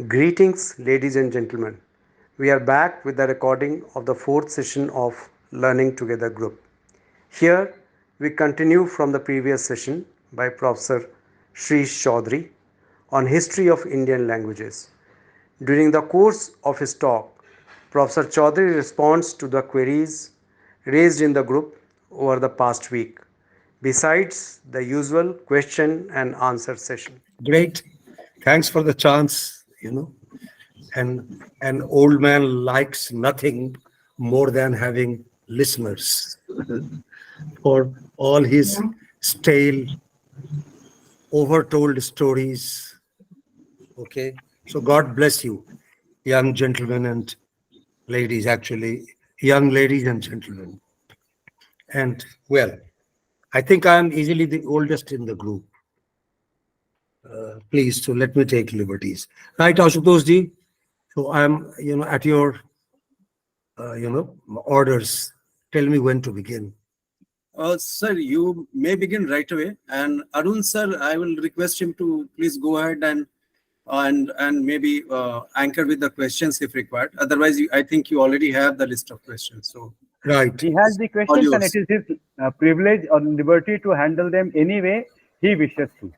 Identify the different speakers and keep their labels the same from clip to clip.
Speaker 1: Greetings, ladies and gentlemen. We are back with the recording of the fourth session of Learning Together group. Here, we continue from the previous session by Professor Shreesh Chaudhary on history of Indian languages. During the course of his talk, Professor Chaudhary responds to the queries raised in the group over the past week, besides the usual question and answer session.
Speaker 2: Great. Thanks for the chance. And an old man likes nothing more than having listeners for all his stale, overtold stories. Okay. So God bless you, young gentlemen and ladies, actually, young ladies and gentlemen. And well, I think I'm easily the oldest in the group. Please, so let me take liberties. Right, Ashutosh ji? So I'm, at your, orders. Tell me when to begin.
Speaker 3: Sir, you may begin right away. And Arun sir, I will request him to please go ahead and maybe anchor with the questions if required. Otherwise, I think you already have the list of questions. So
Speaker 2: Right.
Speaker 4: He has the
Speaker 3: all
Speaker 4: questions and it
Speaker 3: yours.
Speaker 4: is his privilege or liberty to handle them any way he wishes to.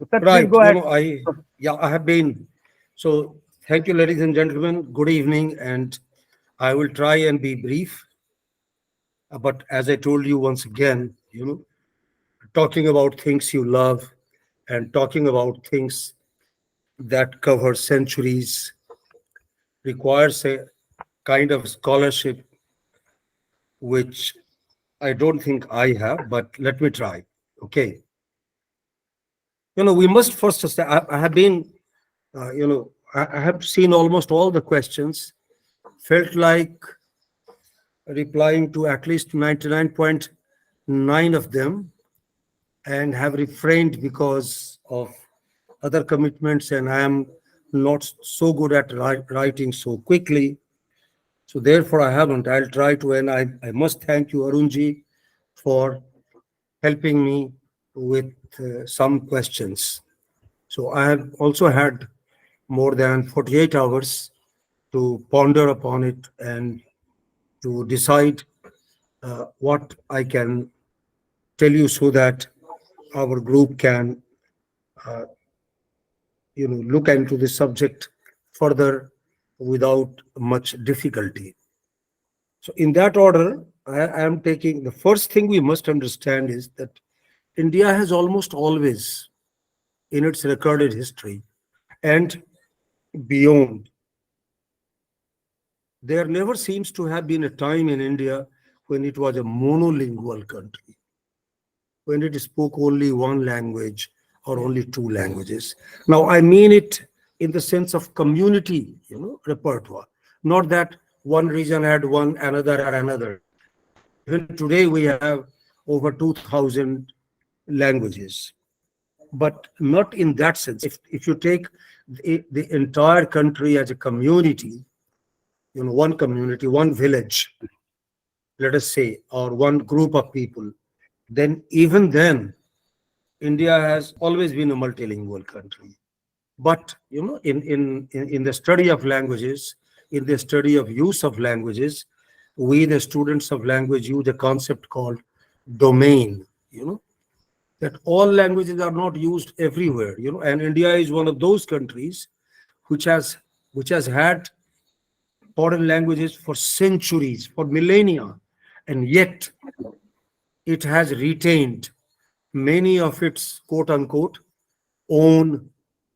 Speaker 4: So, sir, please
Speaker 2: Right.
Speaker 4: go ahead.
Speaker 2: I have been. So thank you, ladies and gentlemen. Good evening. And I will try and be brief. But as I told you once again, talking about things you love and talking about things that cover centuries requires a kind of scholarship which I don't think I have, but let me try. Okay. We must first say, I have been, I have seen almost all the questions, felt like replying to at least 99.9 of them, and have refrained because of other commitments, and I am not so good at writing so quickly. So therefore, I haven't. I'll try to, and I must thank you, Arunji, for helping me with some questions. So I have also had more than 48 hours to ponder upon it and to decide what I can tell you so that our group can, look into the subject further without much difficulty. So in that order, I am taking the first thing we must understand is that India has almost always, in its recorded history and beyond, there never seems to have been a time in India when it was a monolingual country, when it spoke only one language or only two languages. Now, I mean it in the sense of community, repertoire, not that one region had one, another had another. Even today, we have over 2,000 languages, but not in that sense. If you take the entire country as a community, one community, one village, let us say, or one group of people, then even then, India has always been a multilingual country. But in the study of languages, in the study of use of languages, we the students of language use a concept called domain. That all languages are not used everywhere. And India is one of those countries which has had foreign languages for centuries, for millennia, and yet it has retained many of its quote unquote own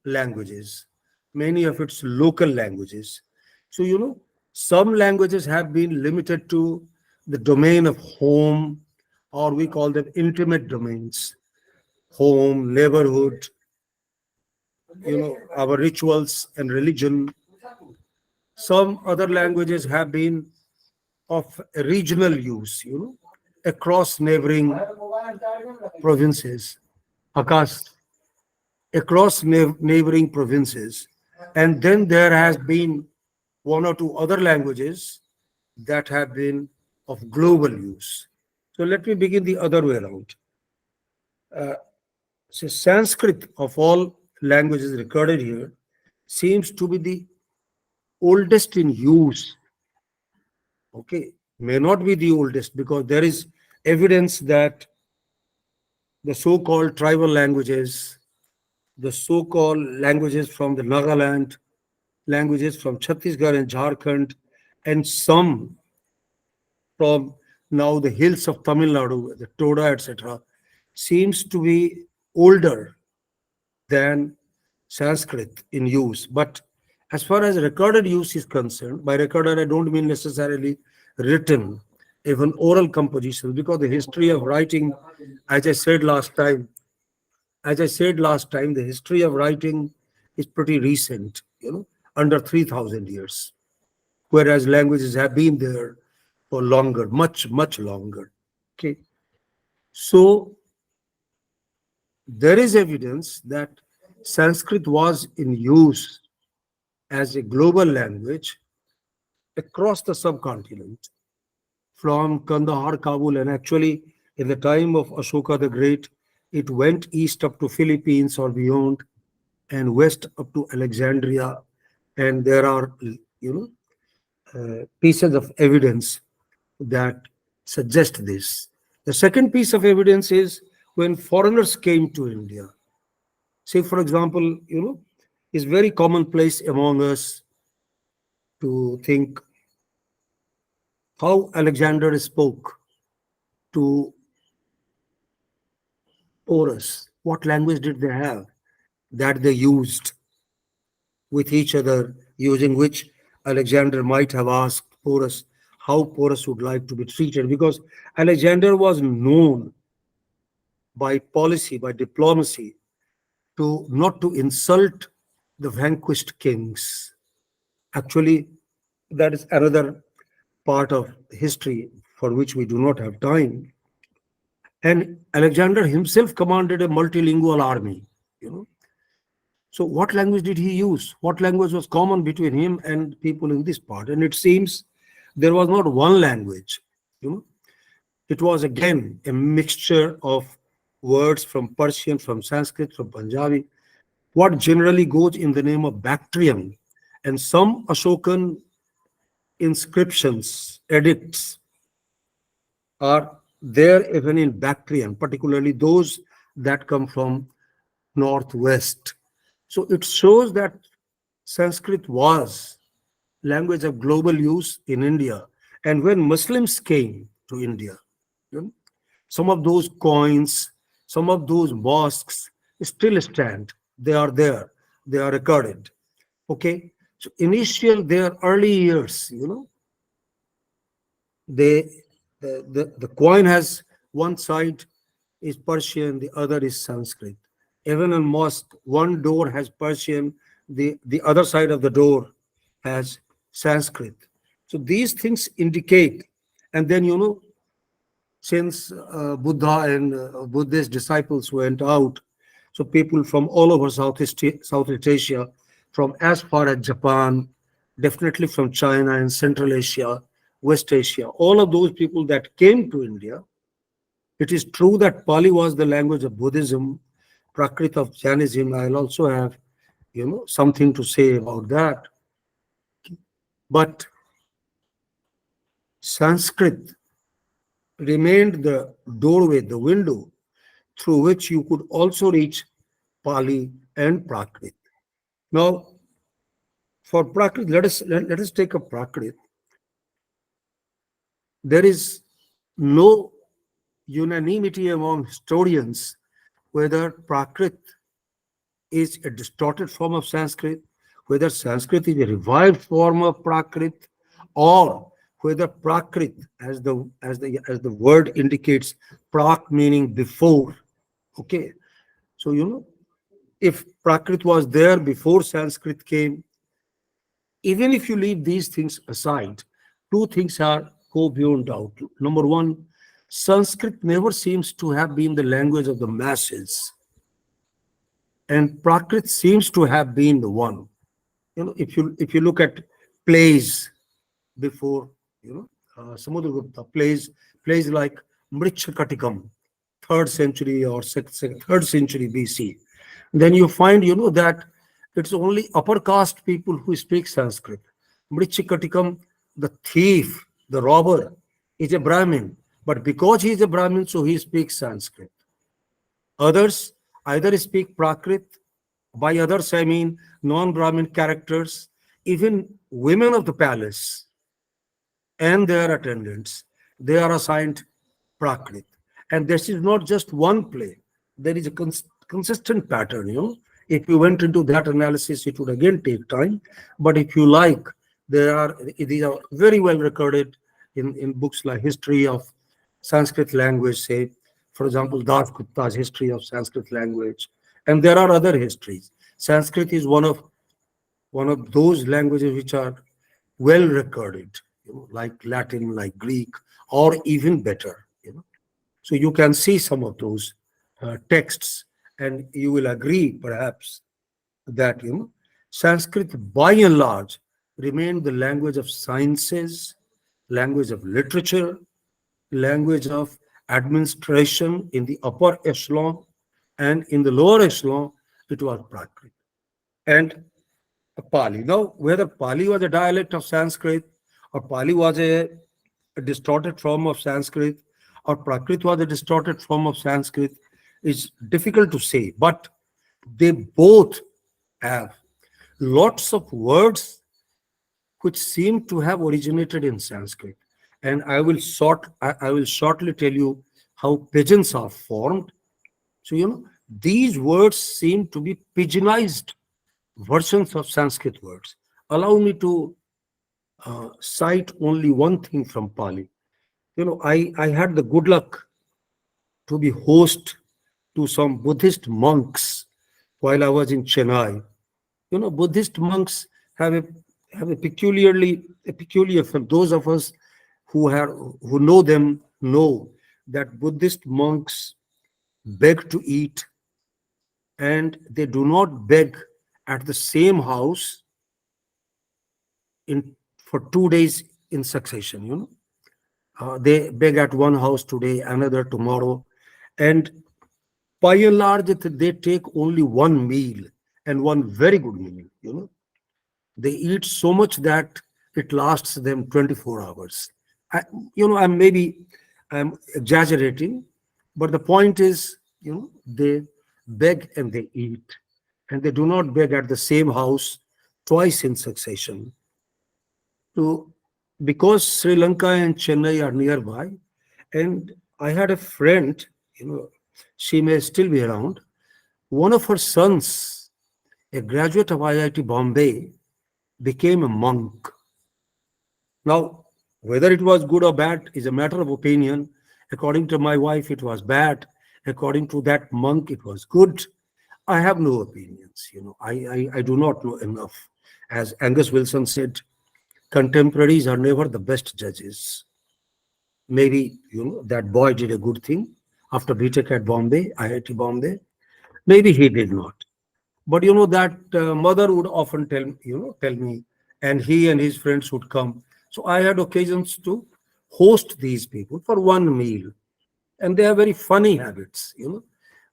Speaker 2: languages, many of its local languages. So, some languages have been limited to the domain of home, or we call them intimate domains, home, neighborhood, our rituals and religion. Some other languages have been of regional use, across neighboring provinces, across neighboring provinces. And then there has been one or two other languages that have been of global use. So let me begin the other way around. So Sanskrit, of all languages recorded here, seems to be the oldest in use. Okay, may not be the oldest because there is evidence that the so-called tribal languages, the so-called languages from the Nagaland, languages from Chhattisgarh and Jharkhand, and some from now the hills of Tamil Nadu, the Toda, etc., seems to be older than Sanskrit in use. But as far as recorded use is concerned, by recorded I don't mean necessarily written, even oral compositions, because the history of writing, as I said last time, the history of writing is pretty recent, under 3,000 years, whereas languages have been there for longer, much, much longer. Okay. So there is evidence that Sanskrit was in use as a global language across the subcontinent, from Kandahar, Kabul, and actually in the time of Ashoka the Great, it went east up to Philippines or beyond, and west up to Alexandria. And there are, pieces of evidence that suggest this. The second piece of evidence is when foreigners came to India. Say, for example, it's very commonplace among us to think how Alexander spoke to Porus. What language did they have that they used with each other, using which Alexander might have asked Porus how Porus would like to be treated? Because Alexander was known by policy, by diplomacy, to not to insult the vanquished kings. Actually, that is another part of history for which we do not have time. And Alexander himself commanded a multilingual army. So what language did he use? What language was common between him and people in this part? And it seems there was not one language. It was again a mixture of words from Persian, from Sanskrit, from Punjabi, what generally goes in the name of Bactrian. And some Ashokan inscriptions, edicts, are there even in Bactrian, particularly those that come from northwest. So it shows that Sanskrit was language of global use in India. And when Muslims came to India, some of those coins, some of those mosques still stand. They are there. They are recorded. Okay. So their early years, the coin has one side is Persian, the other is Sanskrit. Even in mosque, one door has Persian, the other side of the door has Sanskrit. So these things indicate, and then since Buddha and Buddhist disciples went out, so people from all over Southeast Asia, from as far as Japan, definitely from China and Central Asia, West Asia, all of those people that came to India, it is true that Pali was the language of Buddhism, Prakrit of Jainism. I'll also have, something to say about that. But Sanskrit remained the doorway, the window through which you could also reach Pali and Prakrit. Now, for Prakrit, let us take a Prakrit. There is no unanimity among historians whether Prakrit is a distorted form of Sanskrit, whether Sanskrit is a revived form of Prakrit, or whether Prakrit, as the word indicates, Prak meaning before. Okay, so if Prakrit was there before Sanskrit came, even if you leave these things aside, two things go beyond doubt. Number one, Sanskrit never seems to have been the language of the masses, and Prakrit seems to have been the one. If you look at plays before, Samudragupta, plays like Mrichakatikam, 3rd century or 3rd century BC, then you find that It's only upper caste people who speak Sanskrit. Mrichikatikam, the thief, the robber, is a Brahmin. But because he is a Brahmin, so he speaks Sanskrit. Others either speak Prakrit, by others I mean non-Brahmin characters, even women of the palace and their attendants, they are assigned Prakrit. And this is not just one play. There is a consistent pattern, If you went into that analysis, it would again take time. But if you like, these are very well recorded in books like History of Sanskrit Language, say, for example, Das Gupta's History of Sanskrit Language. And there are other histories. Sanskrit is one of those languages which are well recorded, like Latin, like Greek, or even better. So you can see some of those texts, and you will agree, perhaps, that Sanskrit, by and large, remained the language of sciences, language of literature, language of administration in the upper echelon, and in the lower echelon, it was Prakrit. And Pali. Now, whether Pali was a dialect of Sanskrit, or Pali was a distorted form of Sanskrit, or Prakrit was a distorted form of Sanskrit, is difficult to say. But they both have lots of words which seem to have originated in Sanskrit. And I will shortly tell you how pigeons are formed. So, these words seem to be pigeonized versions of Sanskrit words. Allow me to cite only one thing from Pali. I had the good luck to be host to some Buddhist monks while I was in Chennai. Buddhist monks have a peculiar, for those of us who know them, know that Buddhist monks beg to eat, and they do not beg at the same house for 2 days in succession. They beg at one house today, another tomorrow, and by and large, they take only one meal, and one very good meal. They eat so much that it lasts them 24 hours. I'm exaggerating, but the point is, they beg and they eat, and they do not beg at the same house twice in succession. So, because Sri Lanka and Chennai are nearby, and I had a friend, she may still be around. One of her sons, a graduate of IIT Bombay, became a monk. Now, whether it was good or bad is a matter of opinion. According to my wife, it was bad. According to that monk, it was good. I have no opinions. I do not know enough. As Angus Wilson said, contemporaries are never the best judges. Maybe, that boy did a good thing after BTech at Bombay, IIT Bombay. Maybe he did not. But that mother would often tell me, and he and his friends would come. So I had occasions to host these people for one meal. And they have very funny habits.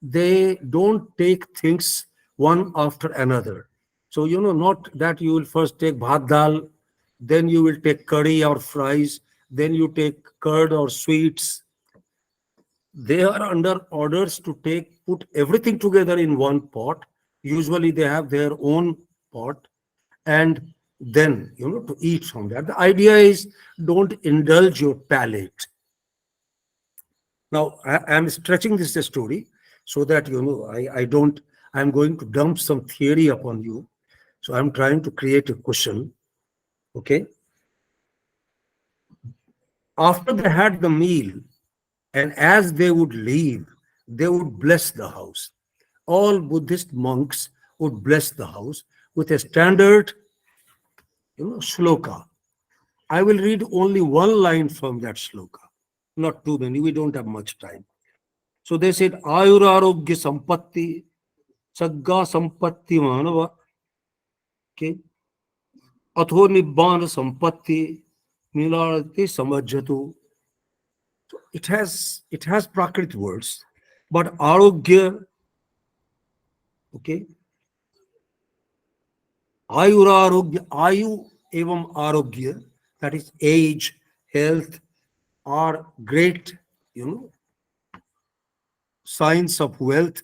Speaker 2: They don't take things one after another. So, not that you will first take bhat dal, then you will take curry or fries, then you take curd or sweets. They are under orders to put everything together in one pot. Usually they have their own pot, and then, to eat from that. The idea is, don't indulge your palate. Now, I'm stretching this story so that, I'm going to dump some theory upon you. So I'm trying to create a cushion. Okay. After they had the meal, and as they would leave, they would bless the house. All Buddhist monks would bless the house with a standard, shloka. I will read only one line from that shloka, not too many. We don't have much time. So they said, Ayur Arogya Sampatti, Sagga Sampatti Manava, okay, Atho Nibbana Sampatti, Milarati Samajjatu. So it has Prakrit words, but Arogya, okay, Ayurarogya, Ayu evam arogya, that is age, health, are great, signs of wealth.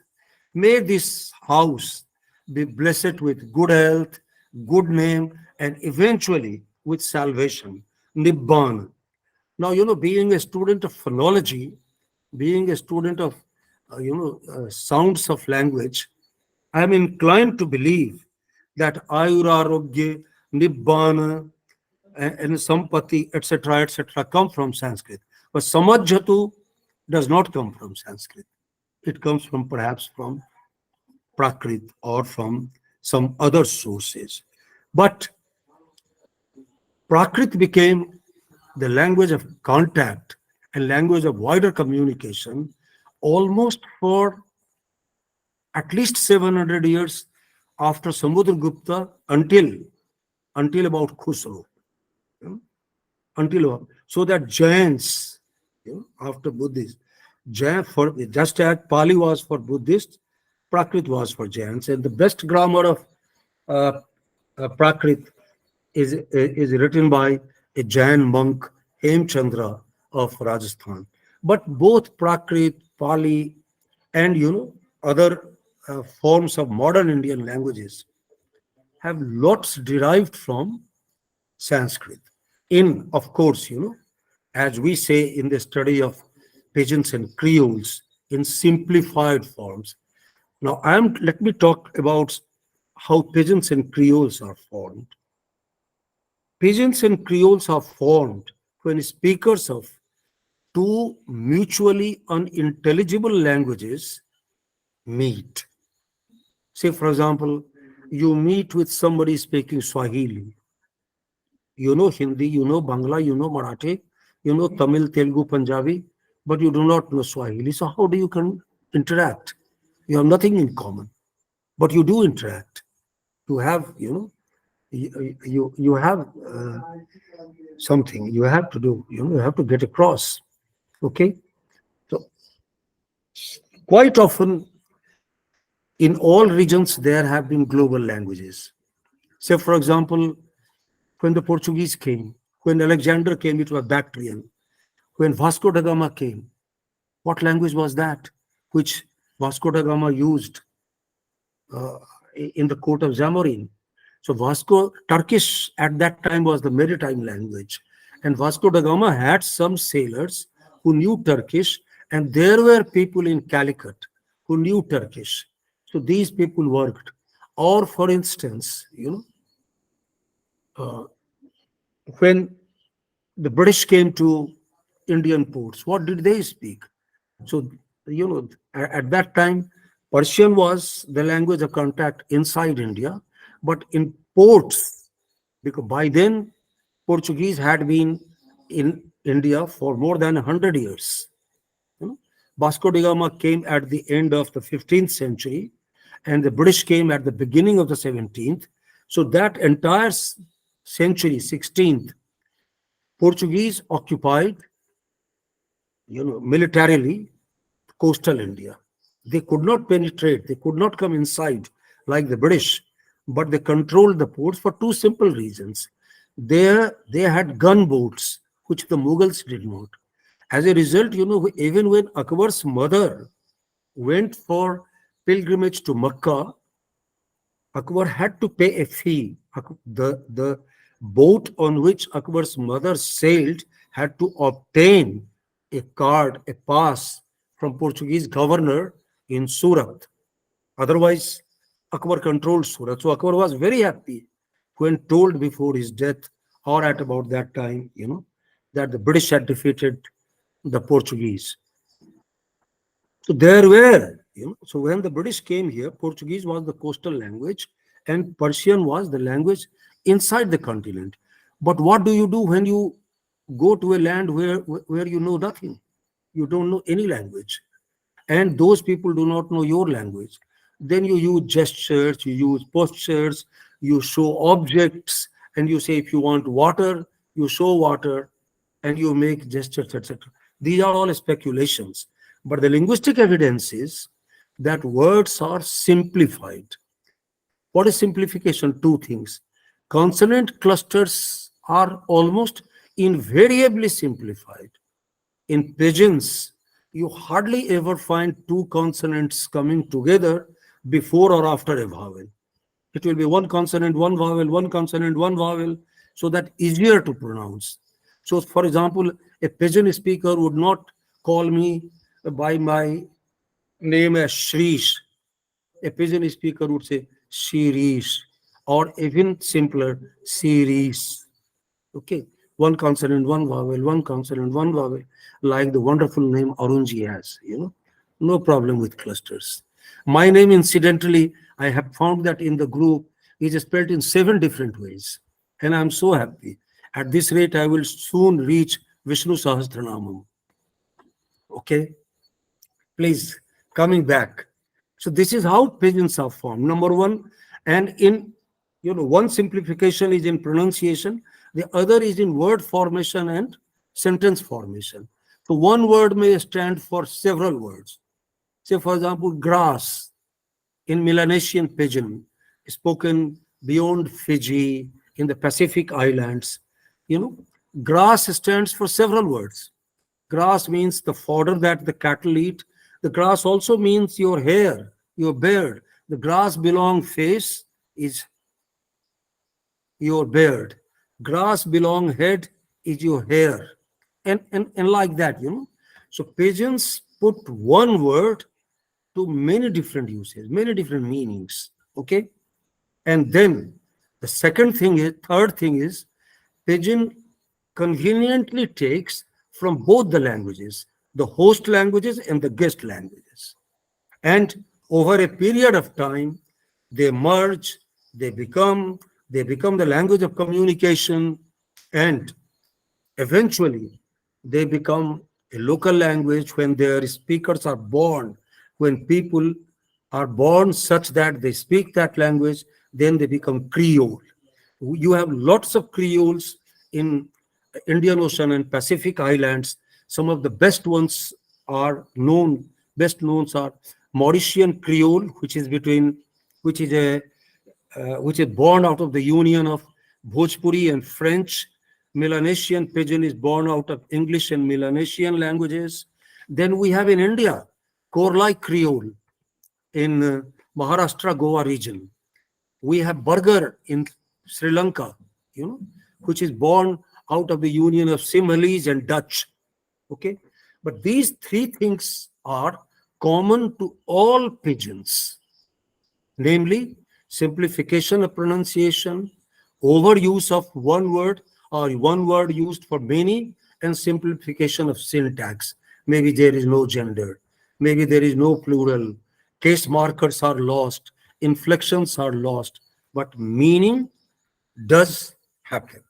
Speaker 2: May this house be blessed with good health, good name, and eventually with salvation, Nibbana. Now, being a student of phonology, being a student of, sounds of language, I am inclined to believe that Ayurarogya, Nibbana, and Sampati, etc., come from Sanskrit. But Samajjatu does not come from Sanskrit. It comes from perhaps from Prakrit or from some other sources. But Prakrit became the language of contact and language of wider communication almost for at least 700 years after Samudragupta until about Khusro. you know, until so that Jains, after Buddhists, just as Pali was for Buddhists, Prakrit was for Jains, and the best grammar of uh, Prakrit is written by a Jain monk, Hemchandra of Rajasthan. But both Prakrit, Pali, and other forms of modern Indian languages have lots derived from Sanskrit. In, of course, as we say in the study of pigeons and creoles, in simplified forms. Now, let me talk about how pigeons and creoles are formed. Pigeons and creoles are formed when speakers of two mutually unintelligible languages meet. Say, for example, you meet with somebody speaking Swahili. You know Hindi, you know Bangla, you know Marathi, you know Tamil, Telugu, Punjabi, but you do not know Swahili. So how do you interact? You have nothing in common, but you do interact. You have, you have something you have to do. You have to get across. Okay, so quite often in all regions there have been global languages. Say, for example, when the Portuguese came, when Alexander came, it was Bactrian. When Vasco da Gama came, what language was that which Vasco da Gama used uh, in the court of Zamorin? So Turkish at that time was the maritime language. And Vasco da Gama had some sailors who knew Turkish, and there were people in Calicut who knew Turkish. So these people worked. Or, for instance, when the British came to Indian ports, what did they speak? So, at that time, Persian was the language of contact inside India, but in ports, because by then Portuguese had been in India for more than 100 years. Vasco da Gama came at the end of the 15th century, and the British came at the beginning of the 17th. So that entire century, 16th, Portuguese occupied, militarily coastal India. They could not penetrate, they could not come inside like the British, but they controlled the ports for two simple reasons. There, they had gunboats, which the Mughals did not. As a result, even when Akbar's mother went for pilgrimage to Makkah, Akbar had to pay a fee. The boat on which Akbar's mother sailed had to obtain a card, a pass from Portuguese governor in Surat. Otherwise, Akbar controlled Surat. So Akbar was very happy when told before his death or at about that time, that the British had defeated the Portuguese. So there were, so when the British came here, Portuguese was the coastal language and Persian was the language inside the continent. But what do you do when you go to a land where you know nothing? You don't know any language. And those people do not know your language. Then you use gestures, you use postures, you show objects, and you say if you want water, you show water, and you make gestures, etc. These are all speculations. But the linguistic evidence is that words are simplified. What is simplification? Two things. Consonant clusters are almost invariably simplified. In pigeons, you hardly ever find two consonants coming together before or after a vowel. It will be one consonant, one vowel, one consonant, one vowel, so that easier to pronounce. So, for example, a pigeon speaker would not call me by my name as Shreesh. A pigeon speaker would say Shirish, or even simpler, Siris. Okay, one consonant, one vowel, one consonant, one vowel, like the wonderful name Arunji has. No problem with clusters. My name, incidentally, I have found that in the group is spelled in 7 different ways, and I'm so happy. At this rate, I will soon reach Vishnu Sahasranamam. Okay, please, coming back. So this is how pigeons are formed. Number one, and in one simplification is in pronunciation, the other is in word formation and sentence formation. So one word may stand for several words. Say, for example, grass in Melanesian pidgin, spoken beyond Fiji in the Pacific Islands. Grass stands for several words. Grass means the fodder that the cattle eat. The grass also means your hair, your beard. The grass belong face is your beard. Grass belong head is your hair. And like that. So pigeons put one word to many different uses, many different meanings. Okay. And then the third thing is, pigeon conveniently takes from both the languages, the host languages and the guest languages. And over a period of time, they merge, they become the language of communication, and eventually they become a local language when their speakers are born. When people are born such that they speak that language, then they become Creole. You have lots of Creoles in Indian Ocean and Pacific Islands. Some of the best knowns are Mauritian Creole, which is born out of the union of Bhojpuri and French. Melanesian pidgin is born out of English and Melanesian languages. Then we have in India, Korlai Creole in Maharashtra, Goa region. We have Burger in Sri Lanka, which is born out of the union of Simhalese and Dutch. Okay, but these three things are common to all pigeons, namely simplification of pronunciation, overuse of one word or one word used for many, and simplification of syntax. Maybe there is no gender, maybe there is no plural, case markers are lost, inflections are lost, but meaning does happen.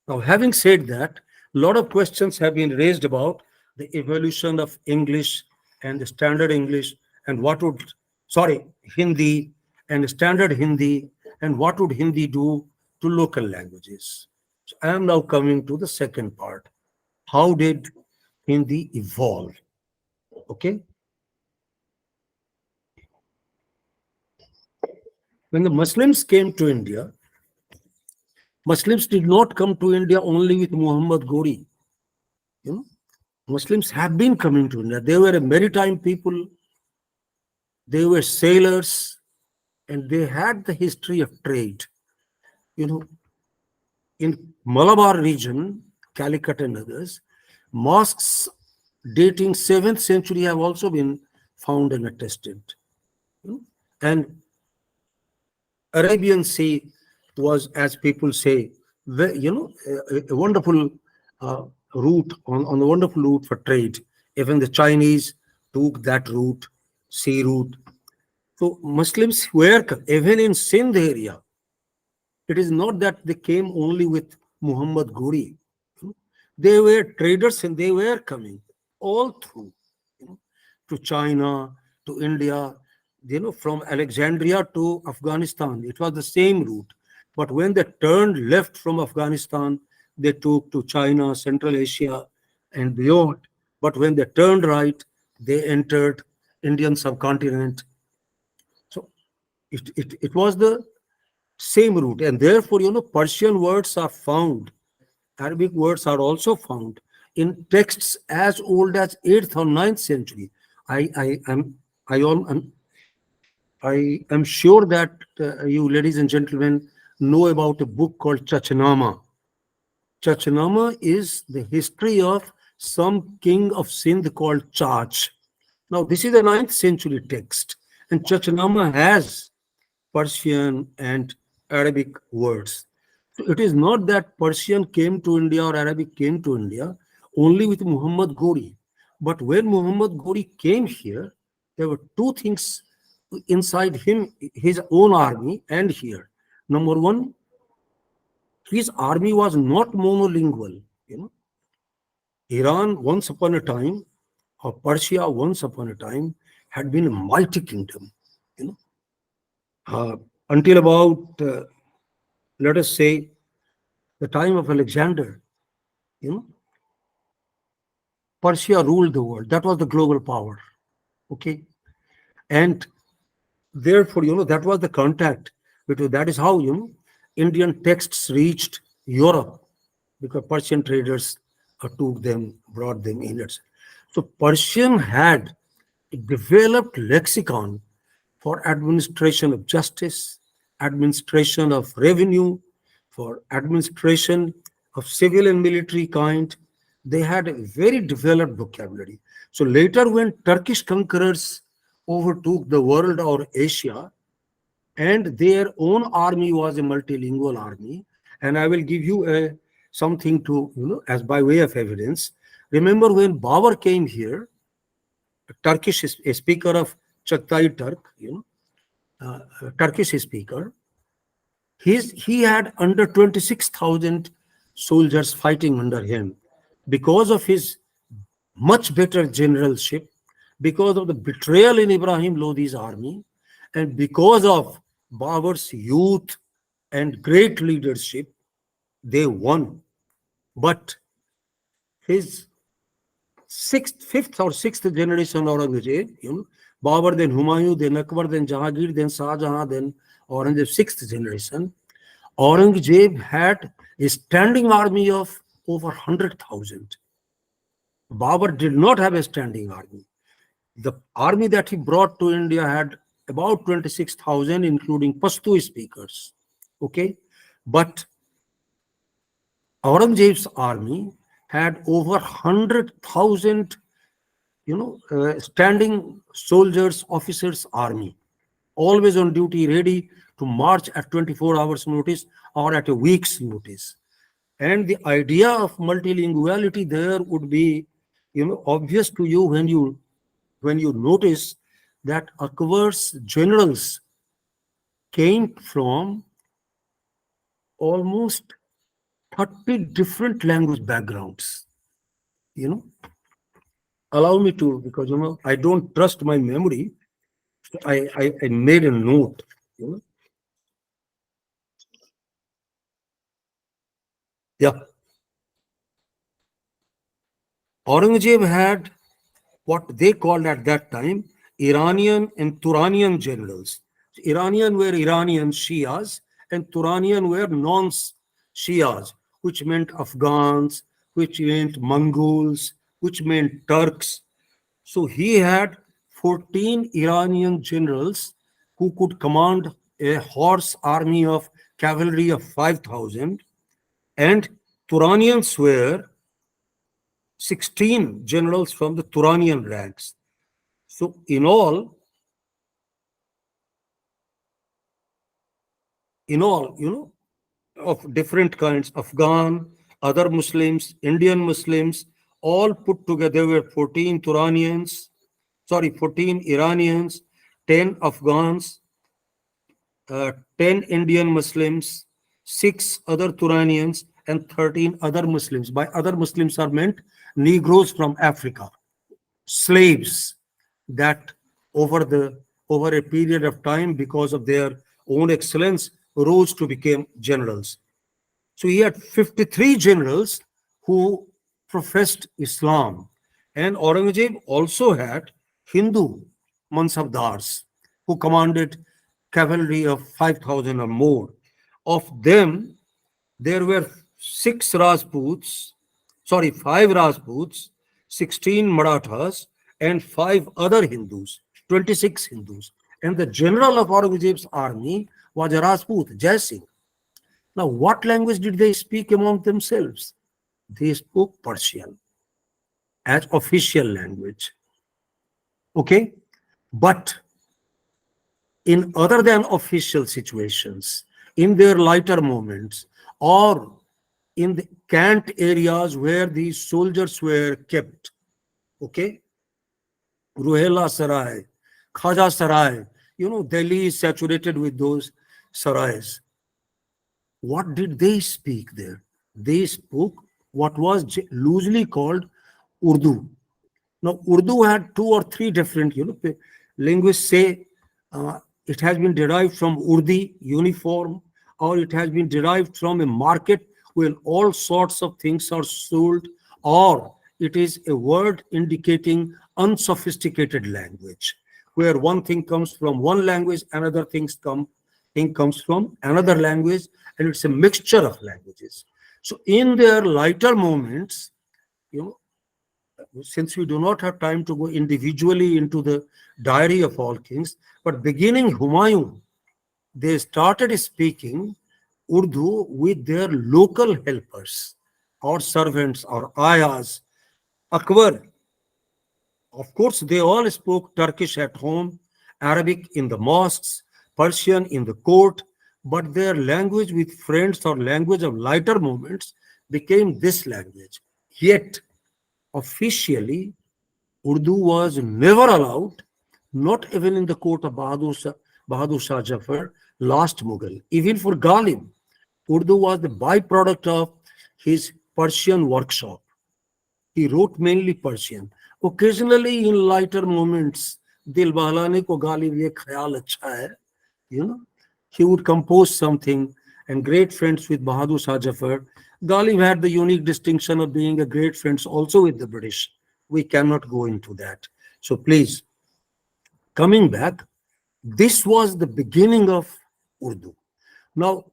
Speaker 2: Now, having said that, a lot of questions have been raised about the evolution of English and the standard English, and Hindi and standard Hindi, and what would Hindi do to local languages. So I am now coming to the second part. How did Hindi evolve? Okay. When the Muslims came to India, Muslims did not come to India only with Muhammad Ghori. Muslims have been coming to India. They were a maritime people, they were sailors, and they had the history of trade. In Malabar region, Calicut and others, mosques dating 7th century have also been found and attested. And Arabian Sea was, as people say, a wonderful route on the wonderful route for trade. Even the Chinese took that route, sea route. So Muslims were even in Sindh area. It is not that they came only with Muhammad Ghori. They were traders and they were coming all through, to China, to India, from Alexandria to Afghanistan. It was the same route. But when they turned left from Afghanistan, they took to China, Central Asia, and beyond. But when they turned right, they entered Indian subcontinent. So It was the same root, and therefore, Persian words are found, Arabic words are also found in texts as old as 8th or 9th century. I I am I am sure that you, ladies and gentlemen, know about a book called Chachnama. Chachnama is the history of some king of Sindh called Chach. Now, this is a 9th century text, and Chachnama has Persian and Arabic words. So it is not that Persian came to India or Arabic came to India only with Muhammad Ghori. But when Muhammad Ghori came here, there were two things inside him, his own army, and here. Number one, his army was not monolingual. Iran once upon a time, or Persia once upon a time, had been a mighty kingdom. You know, uh, until about let us say the time of Alexander, you know, Persia ruled the world. That was the global power. Okay, and therefore, that was the contact between. That is how Indian texts reached Europe, because Persian traders took them, brought them in. So Persian had a developed lexicon for administration of justice, administration of revenue, for administration of civil and military kind. They had a very developed vocabulary. So later, when Turkish conquerors overtook the world or Asia, and their own army was a multilingual army, and I will give you something to, as by way of evidence. Remember when Babur came here, a Turkish a speaker of Chagtai Turk, Turkish speaker, he had under 26,000 soldiers fighting under him because of his much better generalship, because of the betrayal in Ibrahim Lodi's army, and because of Babur's youth and great leadership. They won. But his fifth or sixth generation Aurangzeb, Babur, then Humayun, then Akbar, then Jahangir, then Shah Jahan, then Aurangzeb, sixth generation. Aurangzeb had a standing army of over 100,000. Babur did not have a standing army. The army that he brought to India had about 26,000, including Pashto speakers. Okay, but Aurangzeb's army had over 100,000, standing soldiers, officers, army, always on duty, ready to march at 24 hours notice or at a week's notice. And the idea of multilinguality there would be, obvious to you when you notice that Akbar's generals came from almost 30 different language backgrounds. Allow me to, because I don't trust my memory. I made a note. Yeah. Aurangzeb had what they called at that time Iranian and Turanian generals. Iranian were Iranian Shias, and Turanian were non-Shias, which meant Afghans, which meant Mongols, which meant Turks. So he had 14 Iranian generals who could command a horse army of cavalry of 5,000, and Turanians were 16 generals from the Turanian ranks. So in all, of different kinds, Afghan, other Muslims, Indian Muslims, all put together were 14 14 Iranians, 10 Afghans, 10 Indian Muslims, 6 other Turanians, and 13 other Muslims. By other Muslims are meant Negroes from Africa, slaves that over a period of time, because of their own excellence, rose to become generals. So he had 53 generals who professed Islam, and Aurangzeb also had Hindu mansabdars who commanded cavalry of 5,000 or more. Of them, there were 5 Rajputs, 16 Marathas, and 5 other Hindus, 26 Hindus. And the general of Aurangzeb's army was a Rajput, Jai Singh. Now, what language did they speak among themselves? They spoke Persian as official language. Okay? But in other than official situations, in their lighter moments, or in the cant areas where these soldiers were kept, okay, Ruhela Sarai, Khaja Sarai, Delhi is saturated with those sarais. What did they speak there? They spoke what was loosely called Urdu. Now, Urdu had 2 or 3 different, linguists say it has been derived from Urdu, uniform, or it has been derived from a market where all sorts of things are sold, or it is a word indicating unsophisticated language, where one thing comes from one language, another thing comes from another language, and it's a mixture of languages. So in their lighter moments, since we do not have time to go individually into the diary of all kings, but beginning Humayun, they started speaking Urdu with their local helpers or servants or ayahs. Akbar, of course, they all spoke Turkish at home, Arabic in the mosques, Persian in the court, but their language with friends or language of lighter moments became this language. Yet, officially, Urdu was never allowed, not even in the court of Bahadur Shah Jafar, last Mughal. Even for Ghalib, Urdu was the byproduct of his Persian workshop. He wrote mainly Persian. Occasionally, in lighter moments, Dil Bahlane ko Ghalib ye khayal acha hai, he would compose something, and great friends with Bahadur Shah Jafar. Ghalib had the unique distinction of being a great friends also with the British. We cannot go into that. So please, coming back, this was the beginning of Urdu. Now,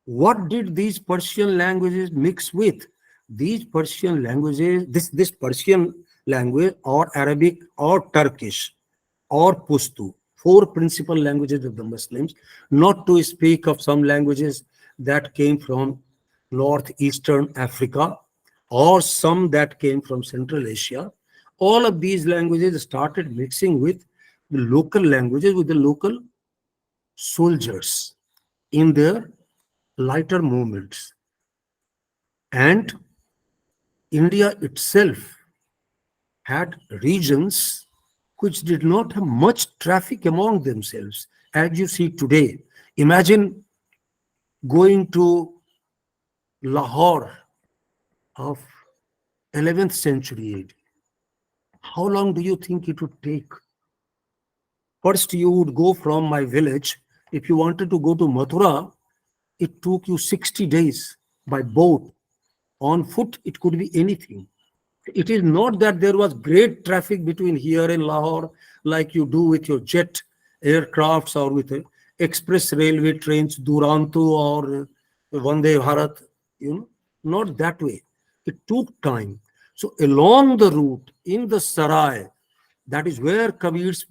Speaker 2: what did these Persian languages mix with? These Persian languages, this Persian language or Arabic or Turkish or Pashto, 4 principal languages of the Muslims, not to speak of some languages that came from northeastern Africa or some that came from Central Asia. All of these languages started mixing with the local languages, with the local soldiers in their lighter moments. And India itself had regions which did not have much traffic among themselves, as you see today. Imagine going to Lahore of 11th century AD. How long do you think it would take? First, you would go from my village. If you wanted to go to Mathura, it took you 60 days by boat. On foot, it could be anything. It is not that there was great traffic between here and Lahore like you do with your jet aircrafts or with express railway trains, Duranto or Vande Bharat, not that way. It took time. So along the route in the Sarai, that is where Kabir's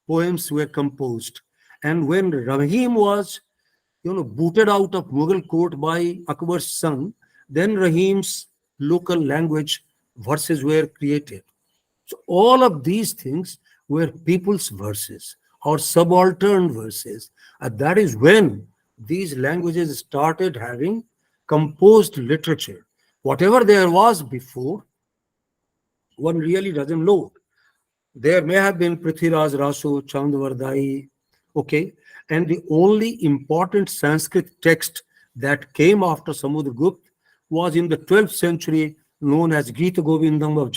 Speaker 2: poems were composed. And when Rahim was, booted out of Mughal court by Akbar's son, then Rahim's local language verses were created. So all of these things were people's verses or subaltern verses. And that is when these languages started having composed literature. Whatever there was before, one really doesn't know. There may have been Prithviraj Raso, Chandvardai, okay? And the only important Sanskrit text that came after Samudragupta was in the 12th century, known as Gita Govindam of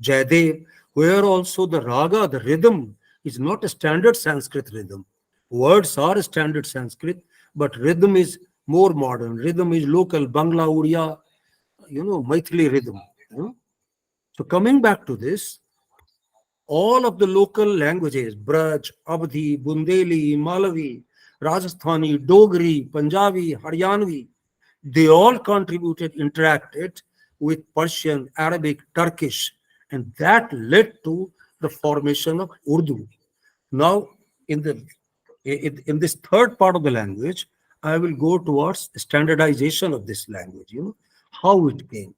Speaker 2: Jayadev, where also the raga, the rhythm, is not a standard Sanskrit rhythm. Words are standard Sanskrit, but rhythm is more modern. Rhythm is local, Bangla, Uriya, Maithili rhythm. So coming back to this, all of the local languages, Braj, Abdi, Bundeli, Malavi, Rajasthani, Dogri, Punjabi, Haryanvi, they all contributed, interacted with Persian, Arabic, Turkish, and that led to the formation of Urdu. Now, in the in this third part of the language, I will go towards standardization of this language. How it came.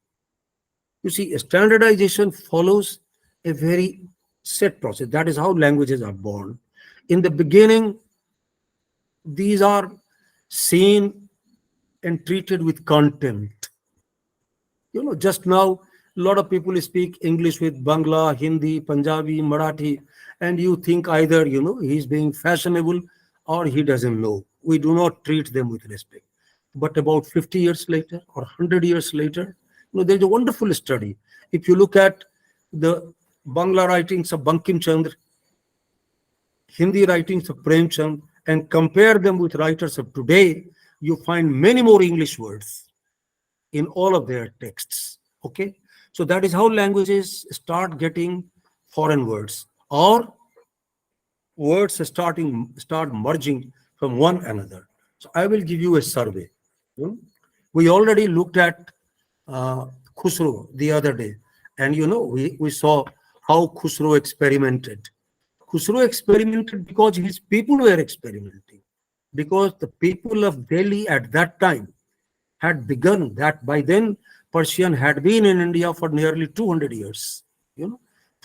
Speaker 2: You see, standardization follows a very set process. That is how languages are born. In the beginning, these are seen and treated with contempt. Just now, a lot of people speak English with Bangla, Hindi, Punjabi, Marathi, and you think either, he's being fashionable or he doesn't know. We do not treat them with respect. But about 50 years later or 100 years later, there's a wonderful study. If you look at the Bangla writings of Bankim Chandra, Hindi writings of Prem Chand, and compare them with writers of today, you find many more English words in all of their texts. Okay, so that is how languages start getting foreign words, or words start merging from one another. So I will give you a survey. We already looked at Khusro the other day, and we saw how Khusro experimented. Khusro experimented because his people were experimenting, because the people of Delhi at that time had begun that. By then, Persian had been in India for nearly 200 years.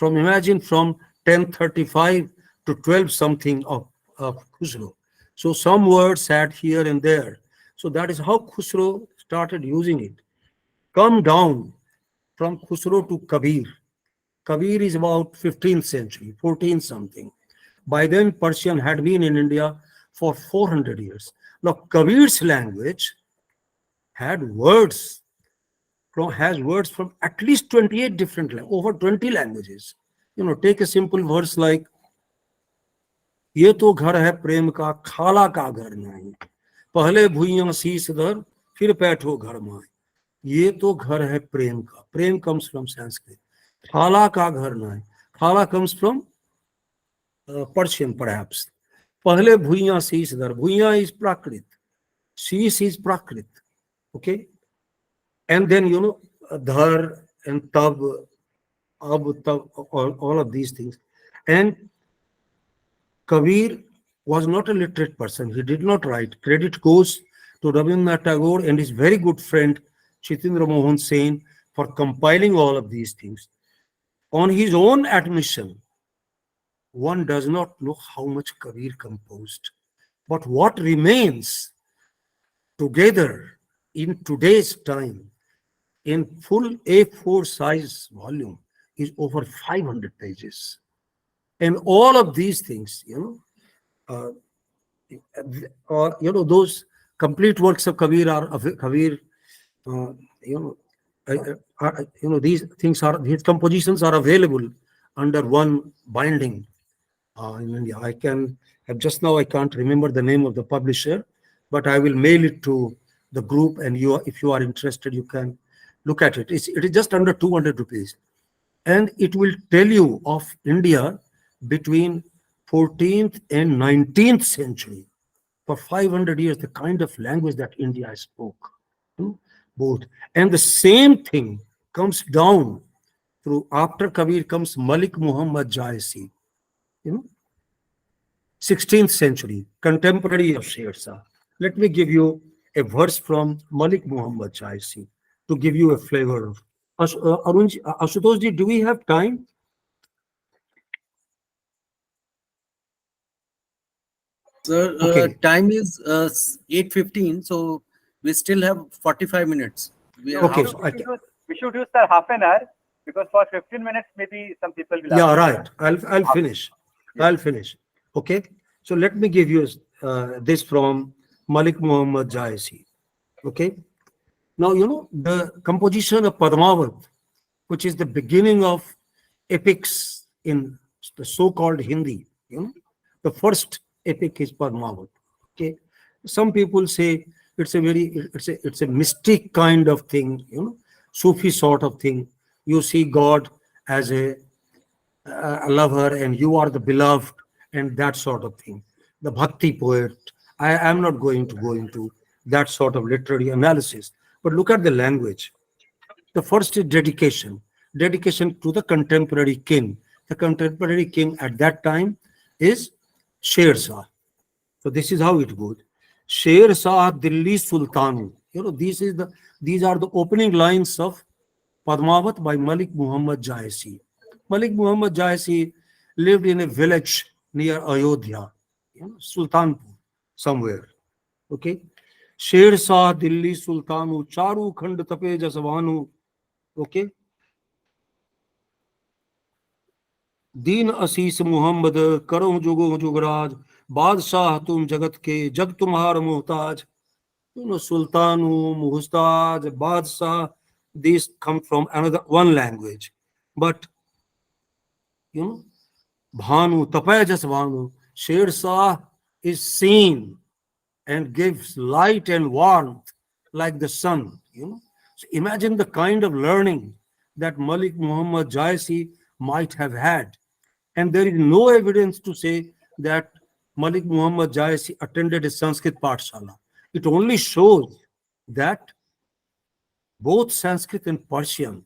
Speaker 2: Imagine from 1035 to 12 something of Khusro. So some words had here and there. So that is how Khusro started using it. Come down from Khusro to Kabir. Kabir is about 15th century, 14 something. By then, Persian had been in India for 400 years. Now, Kabir's language has words from at least 28 different over 20 languages. Take a simple verse like, ये तो घर है प्रेम का, खाला का घर नहीं, पहले भुइयां शीश धर, फिर बैठो घर माए. ये तो घर है प्रेम का. Prem comes from Sanskrit. Khala ka ghar nahi. Khala comes from Persian, perhaps. Pahle bhuiyan sheesh dar. Bhuiyan is Prakrit. Sheesh is Prakrit. Okay? And then, dhar and tab, ab, tab, all of these things. And Kabir was not a literate person. He did not write. Credit goes to Rabindranath Tagore and his very good friend Chitindra Mohan Sen for compiling all of these things. On his own admission, one does not know how much Kabir composed. But what remains together in today's time in full A4 size volume is over 500 pages. And all of these things, those complete works of Kabir these compositions are available under one binding in India. I can't remember the name of the publisher, but I will mail it to the group, and if you are interested, you can look at it. It is just under 200 rupees, and it will tell you of India between 14th and 19th century. For 500 years, the kind of language that India spoke. Both. And the same thing comes down through, after Kabir comes Malik Muhammad Jaisi, 16th century, contemporary of Sher Shah. Let me give you a verse from Malik Muhammad Jaisi to give you a flavor of. Ashutoshji, do we have time?
Speaker 3: Sir,
Speaker 2: Okay.
Speaker 3: time is 8:15, so we still have 45 minutes.
Speaker 2: Okay.
Speaker 4: We should use half an hour, because for 15 minutes, maybe some people will.
Speaker 2: Yeah, right. I'll finish.
Speaker 4: Yeah.
Speaker 2: I'll finish. Okay. So let me give you this from Malik Muhammad Jaisi. Okay. Now, the composition of Padmavat, which is the beginning of epics in the so-called Hindi, the first epic is Padmavat. Okay. Some people say it's a mystic kind of thing, Sufi sort of thing. You see God as a I love her and you are the beloved and that sort of thing. The bhakti poet. I am not going to go into that sort of literary analysis. But look at the language. The first is dedication. Dedication to the contemporary king. The contemporary king at that time is Sher Shah. So this is how it goes. Sher Shah Dilli Sultan. These are the opening lines of Padmavat by Malik Muhammad Jaisi. Malik Muhammad Jaisi lived in a village near Ayodhya, Sultanpur, somewhere. Okay. Sher Shah Dilli Sultanu Charu Khand Tape Jaswanu. Okay. दीन असीस मोहम्मद करो जुगो जुगराज बादशाह तुम जगत के जग तुम्हार मोहताज सुल्तान मुहताज बादशाह. These come from another one language, but you know Bhanu Tapajas Bhanu Sher Shah is seen and gives light and warmth like the sun. So imagine the kind of learning that Malik Muhammad Jaisi might have had. And there is no evidence to say that Malik Muhammad Jaisi attended a Sanskrit Pathshala. It only shows that both Sanskrit and Persian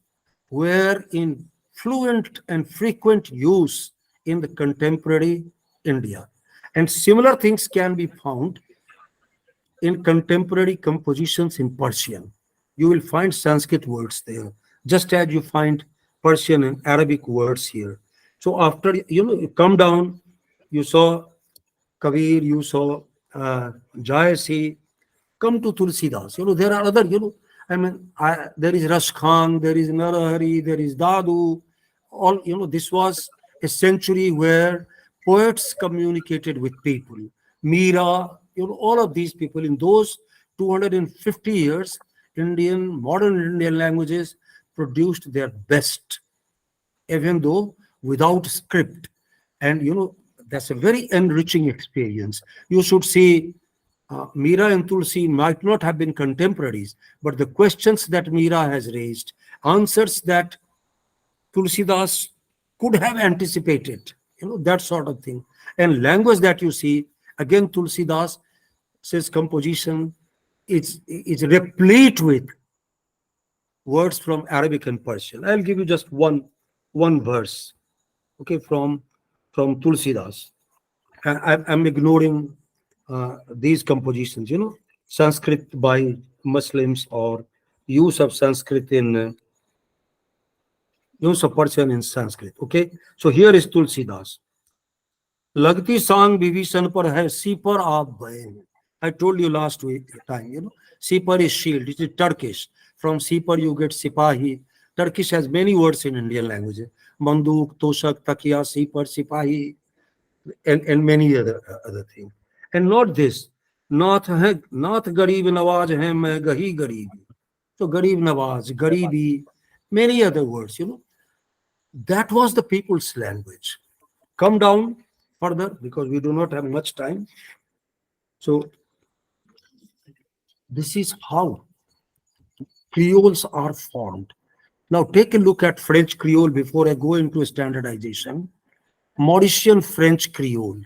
Speaker 2: were in fluent and frequent use in the contemporary India. And similar things can be found in contemporary compositions in Persian. You will find Sanskrit words there, just as you find Persian and Arabic words here. So after you come down, you saw Kabir, you saw Jayasi, come to Tulsidas. There are other, there is Rash Khan, there is Narahari, there is Dadu. All, this was a century where poets communicated with people. Meera, all of these people in those 250 years, modern Indian languages produced their best, even though without script. And, that's a very enriching experience. You should see Meera and Tulsi might not have been contemporaries, but the questions that Meera has raised, answers that Tulsidas could have anticipated, that sort of thing. And language that you see, again, Tulsidas says composition is replete with words from Arabic and Persian. I'll give you just one verse, okay, from Tulsidas. I'm ignoring these compositions, Sanskrit by Muslims or use of Sanskrit in use of Persian in Sanskrit. Okay, so here is Tulsidas. Lagti sang Vibhishan par hai, si par aap baye. I told you last time, Sipar is shield. It is Turkish. From Sipar you get Sipahi. Turkish has many words in Indian language. Manduk, Toshak, Takia, Sipar, Sipahi, and many other things. And not this. Not Garib Nawaz hai, main gahi Garibi. So Garib Nawaz, Garibi, many other words, That was the people's language. Come down further because we do not have much time. So this is how creoles are formed. Now take a look at French Creole before I go into standardization. Mauritian French Creole.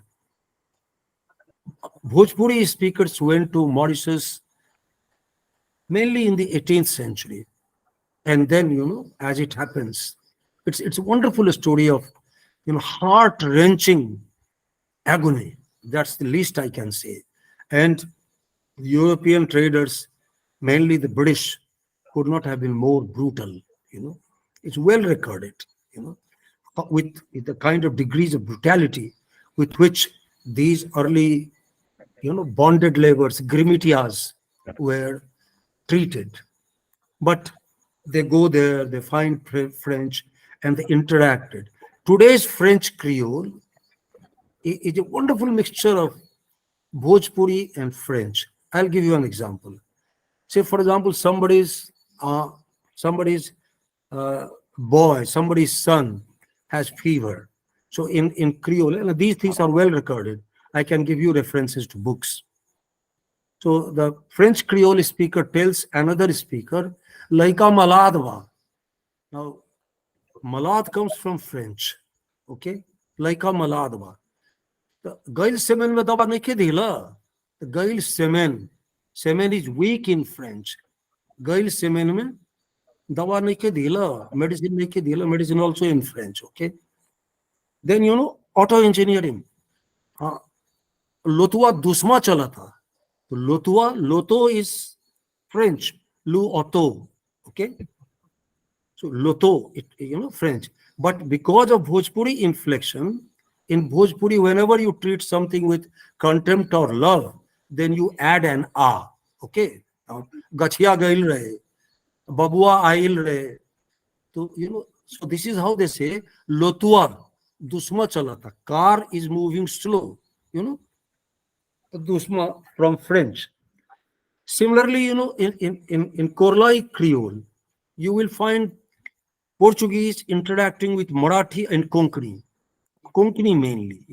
Speaker 2: Bhojpuri speakers went to Mauritius mainly in the 18th century. And then, as it happens, it's a wonderful story of, heart-wrenching agony. That's the least I can say. And European traders, mainly the British, could not have been more brutal. It's well recorded. With the kind of degrees of brutality with which these early, bonded laborers, grimitias, were treated. But they go there, they find French, and they interacted. Today's French Creole is a wonderful mixture of Bhojpuri and French. I'll give you an example. Say, for example, somebody's boy, somebody's son has fever. So in Creole, and these things are well recorded. I can give you references to books. So the French Creole speaker tells another speaker, Laika Maladwa. Now, Malad comes from French. Okay, like a maladwa. The gail semen में दवा नहीं दिला. The gail semen. Semen is weak in French. Gail semen में दवा नहीं दिला. Medicine नहीं दिला. Medicine also in French. Okay. Then auto engineering. हाँ, लोतुआ दुश्मा चला था. तो लोतुआ लोतो is French. Lu auto. Okay. So loto, French. But because of Bhojpuri inflection, in Bhojpuri, whenever you treat something with contempt or love, then you add an a. Okay. Gachia gail rahe, babua ail rahe. So, so this is how they say, lotua, dusma chalata. Car is moving slow, dusma from French. Similarly, in Korlai Creole, you will find Portuguese interacting with Marathi and Konkani mainly,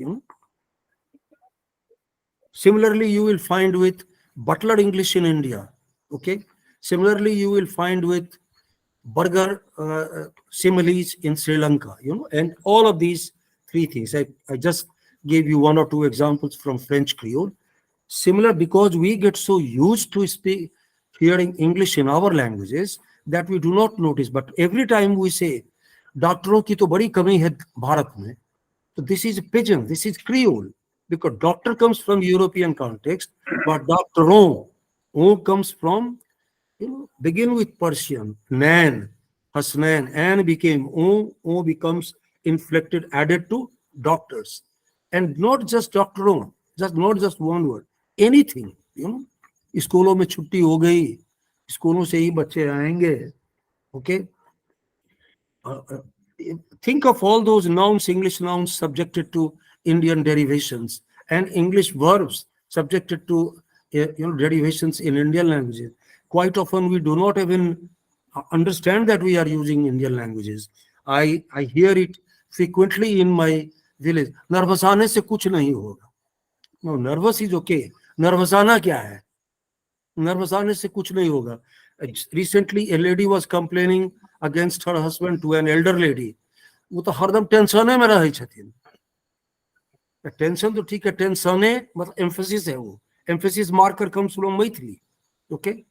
Speaker 2: Similarly, you will find with Butler English in India, okay? Similarly, you will find with Burger similes in Sri Lanka, and all of these three things. I just gave you one or two examples from French Creole. Similar, because we get so used to hearing English in our languages that we do not notice. But every time we say, doctoroं की तो बड़ी कमी है भारत में, so this is pidgin, this is Creole, because doctor comes from European context, but doctoron, comes from, begin with Persian, nan, hasnan, and became o becomes inflected, added to doctors, and not just doctoron, not just one word, anything, स्कूलों में छुट्टी हो गई, स्कूलों से ही बच्चे आएंगे, okay? Think of all those nouns, English nouns subjected to Indian derivations, and English verbs subjected to derivations in Indian languages. Quite often we do not even understand that we are using Indian languages. I hear it frequently in my village. Narvasane se kuch nahi hoga. No, nervous is okay. Nervasana kya hai? Nervasane se kuch nahi hoga. Recently, a lady was complaining against her husband to an elder lady. वो तो हरदम tension में रहे छथिन. Tension तो ठीक है, tension है मतलब एम्फेसिस है, वो emphasis marker comes from Maithili. Okay,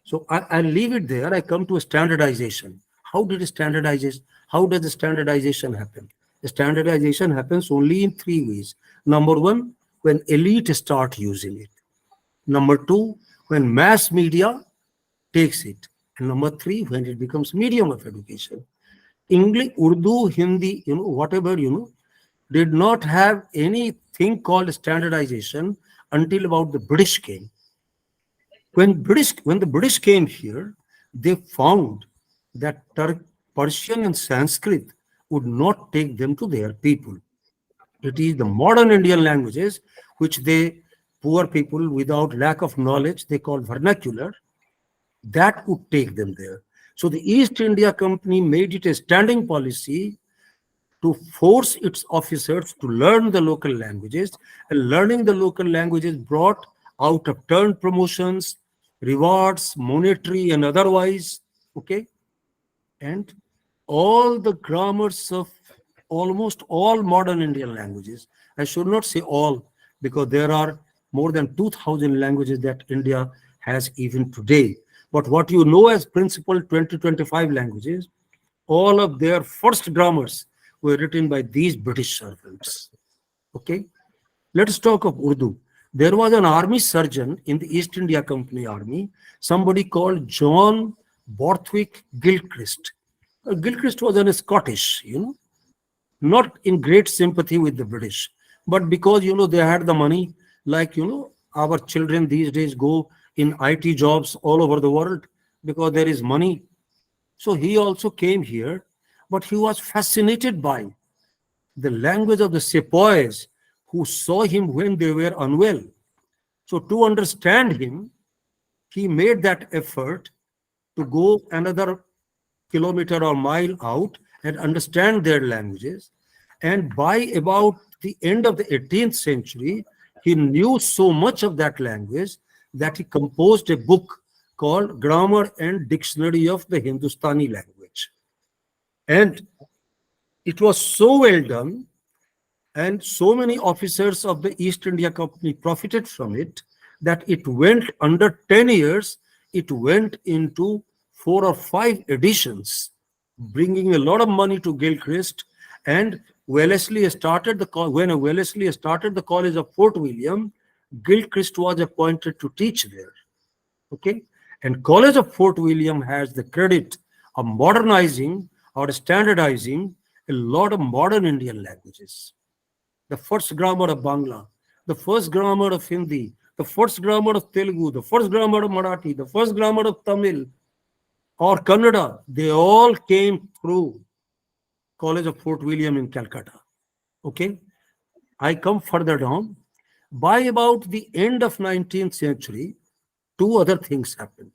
Speaker 2: so I'll leave it there. I come to a standardization. How does the standardization happen? The standardization happens only in three ways. Number one, when elite start using it. Number two, when mass media takes it. And number three, when it becomes medium of education. English, Urdu, Hindi, whatever, did not have anything called standardization until about the British came. When the British came here, they found that Persian and Sanskrit would not take them to their people. It is the modern Indian languages, which poor people without lack of knowledge, they call vernacular, that would take them there. So the East India Company made it a standing policy to force its officers to learn the local languages, and learning the local languages brought out of turn promotions, rewards, monetary and otherwise, okay? And all the grammars of almost all modern Indian languages, I should not say all, because there are more than 2,000 languages that India has even today. But what you know as principal 20-25 languages, all of their first grammars were written by these British servants. Okay, let us talk of Urdu. There was an army surgeon in the East India Company army, somebody called John Borthwick Gilchrist. Gilchrist was a Scottish, not in great sympathy with the British, but because, they had the money, like, our children these days go in IT jobs all over the world because there is money. So he also came here, but he was fascinated by the language of the sepoys who saw him when they were unwell. So to understand him, he made that effort to go another kilometer or mile out and understand their languages. And by about the end of the 18th century, he knew so much of that language that he composed a book called Grammar and Dictionary of the Hindustani Language. And It was so well done, and so many officers of the East India Company profited from it that it went under 10 years, it went into 4 or 5 editions, bringing a lot of money to Gilchrist. And Wellesley started when Wellesley started the College of Fort William, Gilchrist was appointed to teach there. Okay, and College of Fort William has the credit of modernizing or standardizing a lot of modern Indian languages. The first grammar of Bangla, the first grammar of Hindi, the first grammar of Telugu, the first grammar of Marathi, the first grammar of Tamil or Kannada, they all came through College of Fort William in Calcutta. Okay, I come further down. By about the end of 19th century, two other things happened.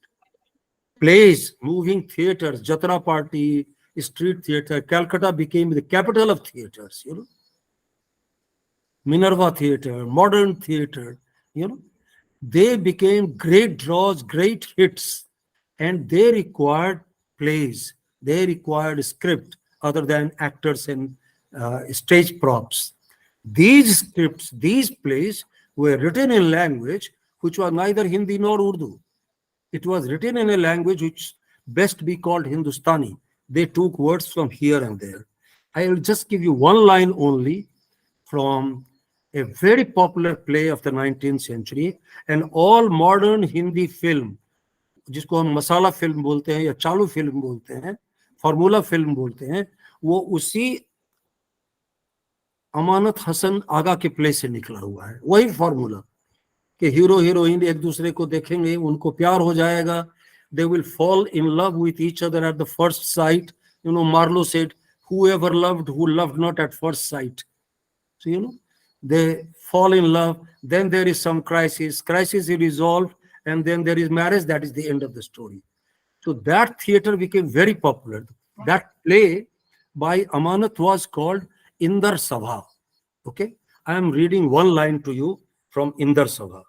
Speaker 2: Plays, moving theaters, Jatra Party, street theater. Calcutta became the capital of theaters, Minerva Theatre, Modern Theatre, they became great draws, great hits, and they required plays, they required script other than actors and stage props. These scripts, these plays were written in language which was neither Hindi nor Urdu. It was written in a language which best be called Hindustani. They took words from here and there. I will just give you one line only from a very popular play of the 19th century, and all modern Hindi film, जिसको हम मसाला film बोलते हैं या चालू film बोलते हैं, formula film बोलते हैं, वो उसी अमानत हसन आगा के प्ले से निकला हुआ है. वही फॉर्मूला कि हीरो हीरोइन एक दूसरे को देखेंगे, उनको प्यार हो जाएगा, they will fall in love with each other at the first sight. Marlowe said, whoever loved, who loved not at first sight. So, they fall in love, then there is some crisis is resolved, and then there is marriage. That is the end of the story. So that theater became very popular. That play by Amanat was called Indar Sabha. Okay, I am reading one line to you from Indar Sabha.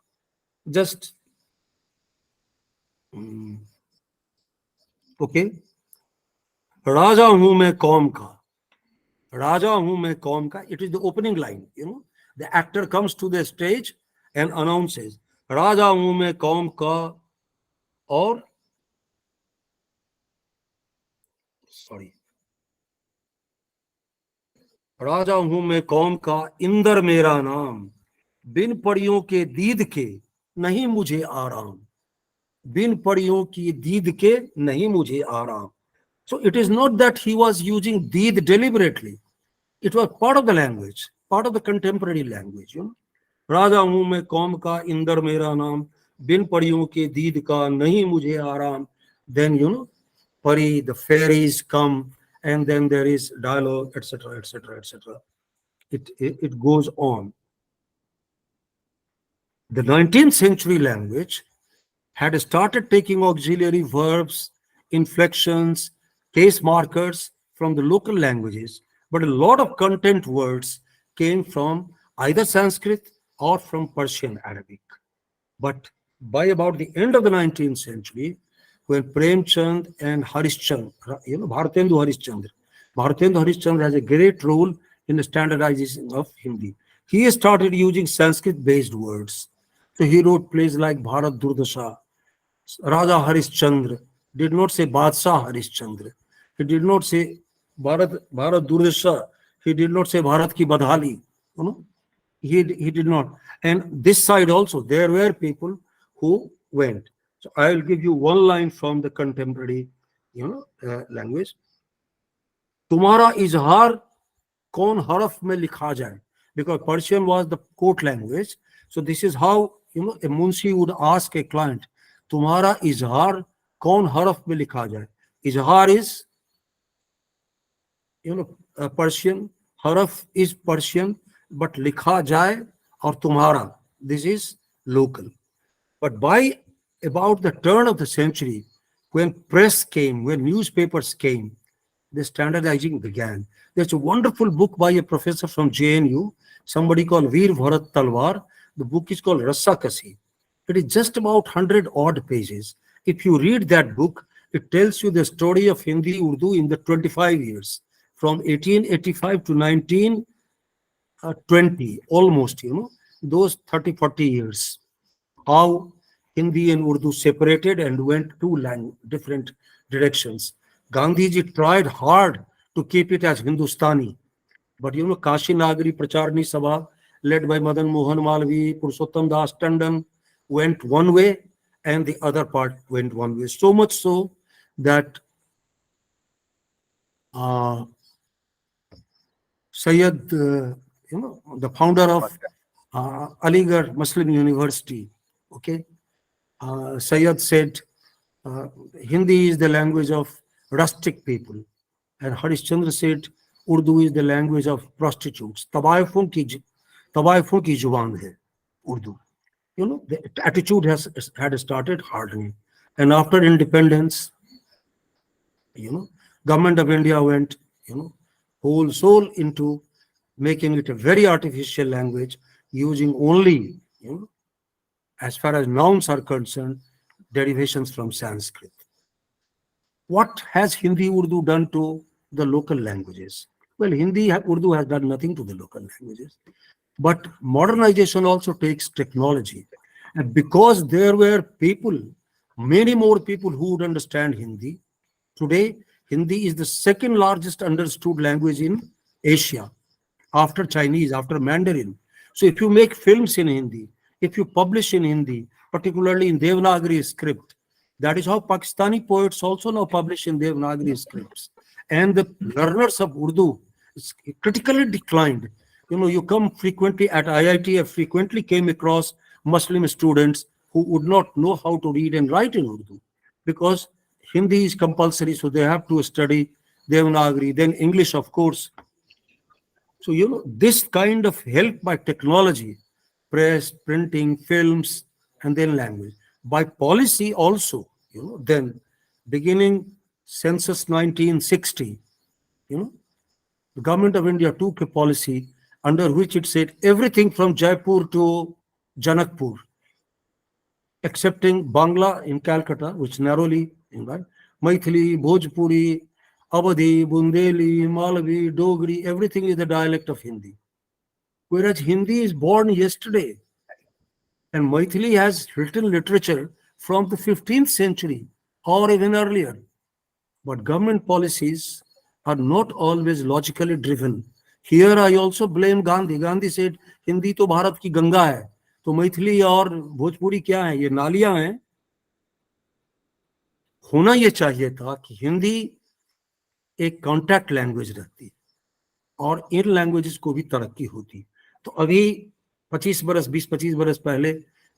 Speaker 2: Just okay. राजा हूं मैं कौम का, राजा हूं मैं कौम का. It is the opening line. The actor comes to the stage and announces, राजा हूं मैं कौम का और राजा हूं मैं कौम का, इंदर मेरा नाम, बिन पड़ियों के दीद के नहीं मुझे आराम, बिन पड़ियों की दीद के नहीं मुझे आराम. So it is not that he was using deed deliberately. It was part of the language, part of the contemporary language. राजा हूं मैं कौम का, इंदर मेरा नाम, बिन पड़ियों के दीद का नहीं मुझे आराम. Then Pari, the fairies come, and then there is dialogue, etc., etc., etc. It goes on. The 19th century language had started taking auxiliary verbs, inflections, case markers from the local languages, but a lot of content words came from either Sanskrit or from Persian Arabic. But by about the end of the 19th century, when Premchand and Harishchandra, Bharatendra Harishchandra has a great role in the standardization of Hindi. He started using Sanskrit-based words. So he wrote plays like Bharat Durdasha. Raja Harishchandra did not say Badshah Harishchandra. He did not say Bharat Durdasha. He did not say Bharat ki Badhali. He did not. And this side also, there were people who went. So I will give you one line from the contemporary, language. Tumhara izhar kaun haraf mein likha jaye? Because Persian was the court language. So this is how, a munshi would ask a client, Tumhara izhar kaun haraf mein likha jaye? Izhar is, Persian. Haraf is Persian, but likha jaye or tumhara, this is local. But by about the turn of the century, when press came, when newspapers came, the standardizing began. There's a wonderful book by a professor from JNU, somebody called Veer Bharat Talwar. The book is called Rassakasi. It is just about 100 odd pages. If you read that book, it tells you the story of Hindi Urdu in the 25 years, from 1885 to 1920, almost, those 30, 40 years, how Hindi and Urdu separated and went two different directions. Gandhiji tried hard to keep it as Hindustani, but Kashi Nagari Pracharni Sabha, led by Madan Mohan Malvi, Purushottam Das Tandon, went one way, and the other part went one way. So much so that Sayyid, the founder of Aligarh Muslim University, okay, Sayyid said Hindi is the language of rustic people, and Harish Chandra said Urdu is the language of prostitutes. तवायफों की जुबान है Urdu. The attitude had started hardening, and after independence, government of India went, whole soul into making it a very artificial language, using only, as far as nouns are concerned, derivations from Sanskrit. What has Hindi Urdu done to the local languages? Well, Hindi Urdu has done nothing to the local languages. But modernization also takes technology. And because there were people, many more people who would understand Hindi, today Hindi is the second largest understood language in Asia, after Chinese, after Mandarin. So if you make films in Hindi, if you publish in Hindi, particularly in Devanagari script, that is how Pakistani poets also now publish in Devanagari scripts. And the learners of Urdu is critically declined. You come frequently at IIT, I frequently came across Muslim students who would not know how to read and write in Urdu, because Hindi is compulsory, so they have to study Devanagari, then English, of course. So, this kind of help by technology, press, printing, films, and then language. By policy also, then beginning census 1960, the government of India took a policy under which it said everything from Jaipur to Janakpur, excepting Bangla in Calcutta, which narrowly, Maithili, Bhojpuri, Awadhi, Bundeli, Malvi, Dogri, everything is the dialect of Hindi. Whereas Hindi is born yesterday, and Maithili has written literature from the 15th century or even earlier. But government policies are not always logically driven. Here I also blame Gandhi. Gandhi said, Hindi to Bharat ki Ganga hai. तो मैथिली और भोजपुरी क्या है? ये नालियां हैं. होना ये चाहिए था कि हिंदी एक कॉन्टैक्ट लैंग्वेज रहती और इन लैंग्वेजेस को भी तरक्की होती. तो अभी 20-25 बरस पहले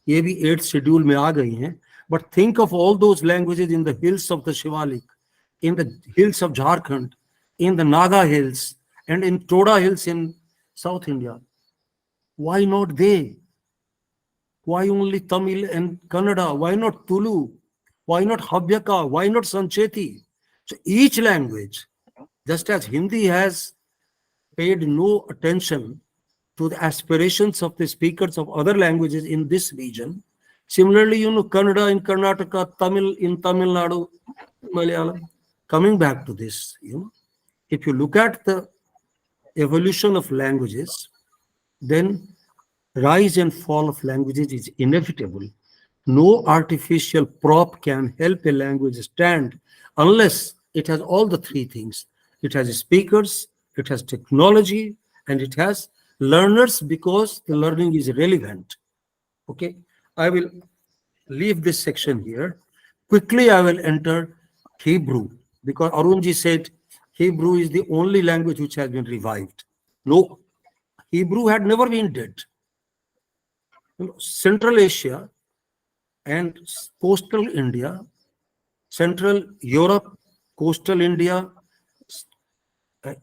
Speaker 2: ये भी 8th शेड्यूल में आ गई हैं. But think of all those languages in the hills of the Shivalik, in the hills of Jharkhand, in the Naga hills and in Toda Hills in South India. Why not they? Why only Tamil and Kannada? Why not Tulu? Why not Habyaka? Why not Sancheti? So each language, just as Hindi has paid no attention to the aspirations of the speakers of other languages in this region, similarly, Kannada in Karnataka, Tamil in Tamil Nadu, Malayalam. Coming back to this, if you look at the evolution of languages, then rise and fall of languages is inevitable. No artificial prop can help a language stand unless it has all the three things. It has speakers, it has technology, and it has learners, because the learning is relevant. Okay, I will leave this section here. Quickly, I will enter Hebrew, because Arunji said Hebrew is the only language which has been revived. No, Hebrew had never been dead. Central Asia and coastal India, Central Europe, coastal India,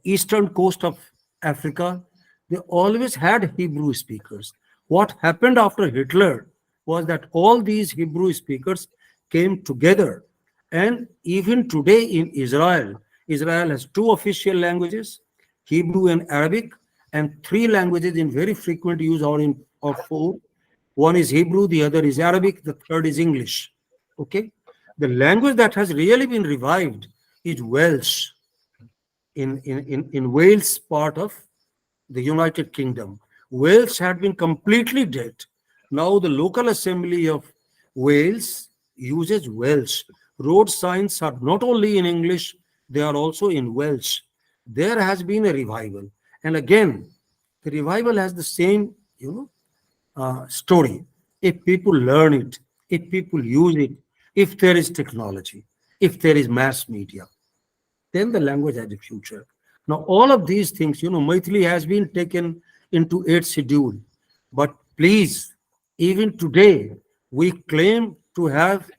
Speaker 2: eastern coast of Africa, they always had Hebrew speakers. What happened after Hitler was that all these Hebrew speakers came together. And even today in Israel, Israel has two official languages, Hebrew and Arabic, and three languages in very frequent use, or four. One is Hebrew, the other is Arabic, the third is English. Okay? The language that has really been revived is Welsh. in Wales, part of the United Kingdom. Wales had been completely dead. Now the local assembly of Wales uses Welsh. Road signs are not only in English, they are also in Welsh. There has been a revival. And again, the revival has the same, story. If people learn it, if people use it, if there is technology, if there is mass media, then the language has a future. Now, all of these things, Maithili has been taken into its schedule. But please, even today, we claim to have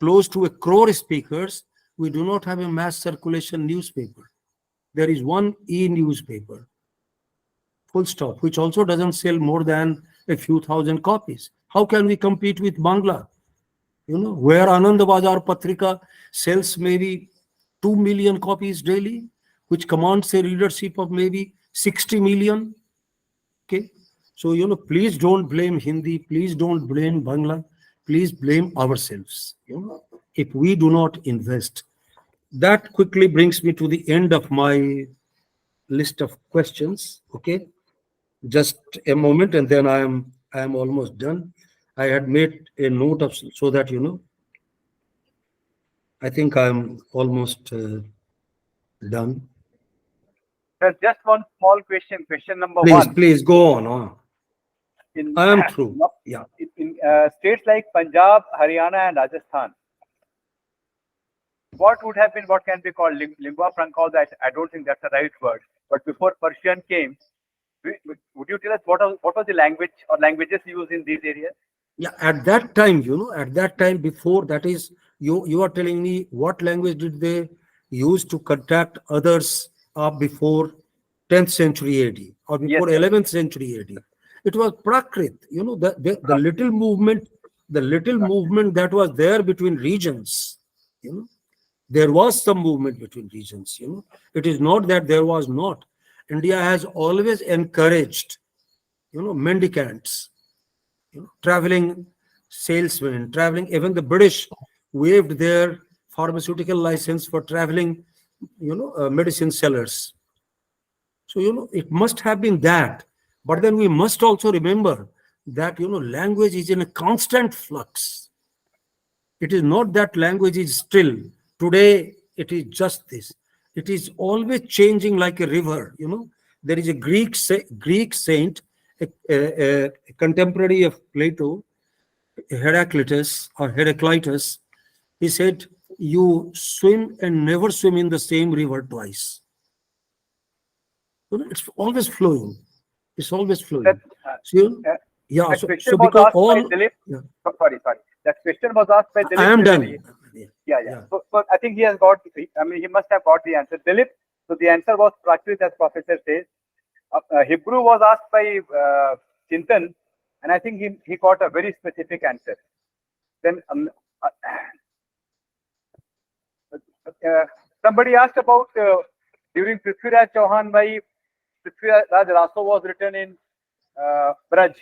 Speaker 2: close to a crore speakers. We do not have a mass circulation newspaper. There is one e-newspaper, full stop, which also doesn't sell more than a few thousand copies. How can we compete with Bangla? Where Anand Bazar Patrika sells maybe 2 million copies daily, which commands a readership of maybe 60 million. Okay. So, please don't blame Hindi, please don't blame Bangla, please blame ourselves. If we do not invest. That quickly brings me to the end of my list of questions. Okay. Just a moment, and then I am almost done. I had made a note of so that I think I'm almost done.
Speaker 4: There's just one small question. Question number
Speaker 2: Please,
Speaker 4: one.
Speaker 2: please go on.
Speaker 4: In,
Speaker 2: I am through. Yeah.
Speaker 4: in states like Punjab, Haryana, and Rajasthan, what can be called lingua franca? That I don't think that's the right word. But before Persian came, would you tell us what was the language or languages used in these areas?
Speaker 2: Yeah, at that time, before that is, you are telling me what language did they use to contact others before 10th century AD or before 11th century AD? It was Prakrit, the little movement, that was there between regions. There was some movement between regions. It is not that there was not. India has always encouraged, mendicants, traveling salesmen, traveling. Even the British waived their pharmaceutical license for traveling, medicine sellers. So, it must have been that. But then we must also remember that, language is in a constant flux. It is not that language is still. Today, it is just this. It is always changing like a river. There is a Greek saint, a contemporary of Plato, Heraclitus. He said, "You swim and never swim in the same river twice." It's always flowing. It's always flowing. Yeah. So because all.
Speaker 4: Yeah. Sorry. That question was asked by Dilip.
Speaker 2: I am done.
Speaker 4: Yeah. So I think he has got. He must have got the answer. Dilip. So the answer was Prakrit, as Professor says. Hebrew was asked by Chintan, and I think he got a very specific answer. Then somebody asked about during Prithviraj Chauhan, why Prithviraj Raso was written in Braj.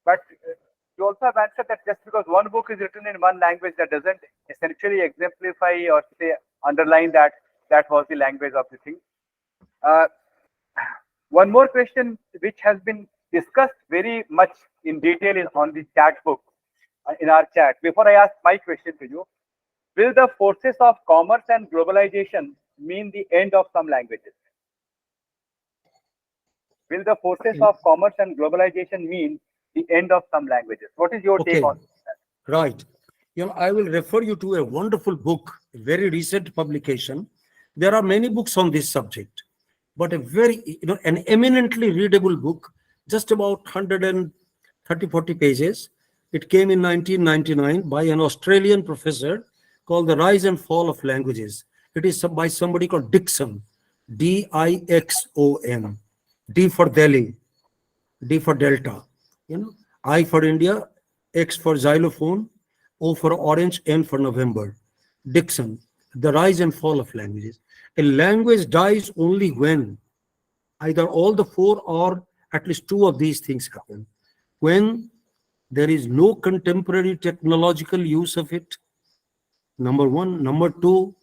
Speaker 4: But you also have answered that just because one book is written in one language, that doesn't essentially exemplify or say underline that was the language of the thing. One more question which has been discussed very much in detail on the chat book, in our chat. Before I ask my question to you, will the forces of commerce and globalization mean the end of some languages? Will the forces of commerce and globalization mean the end of some languages? What is your take on that?
Speaker 2: Right. I will refer you to a wonderful book, a very recent publication. There are many books on this subject, but a very, an eminently readable book, just about 130-40 pages. It came in 1999 by an Australian professor called The Rise and Fall of Languages. It is by somebody called Dixon, Dixon. D for Delhi, D for Delta, I for India, X for xylophone, O for orange, N for November. Dixon, The Rise and Fall of Languages. A language dies only when either all the four or at least two of these things happen. When there is no contemporary technological use of it, number one. Number two,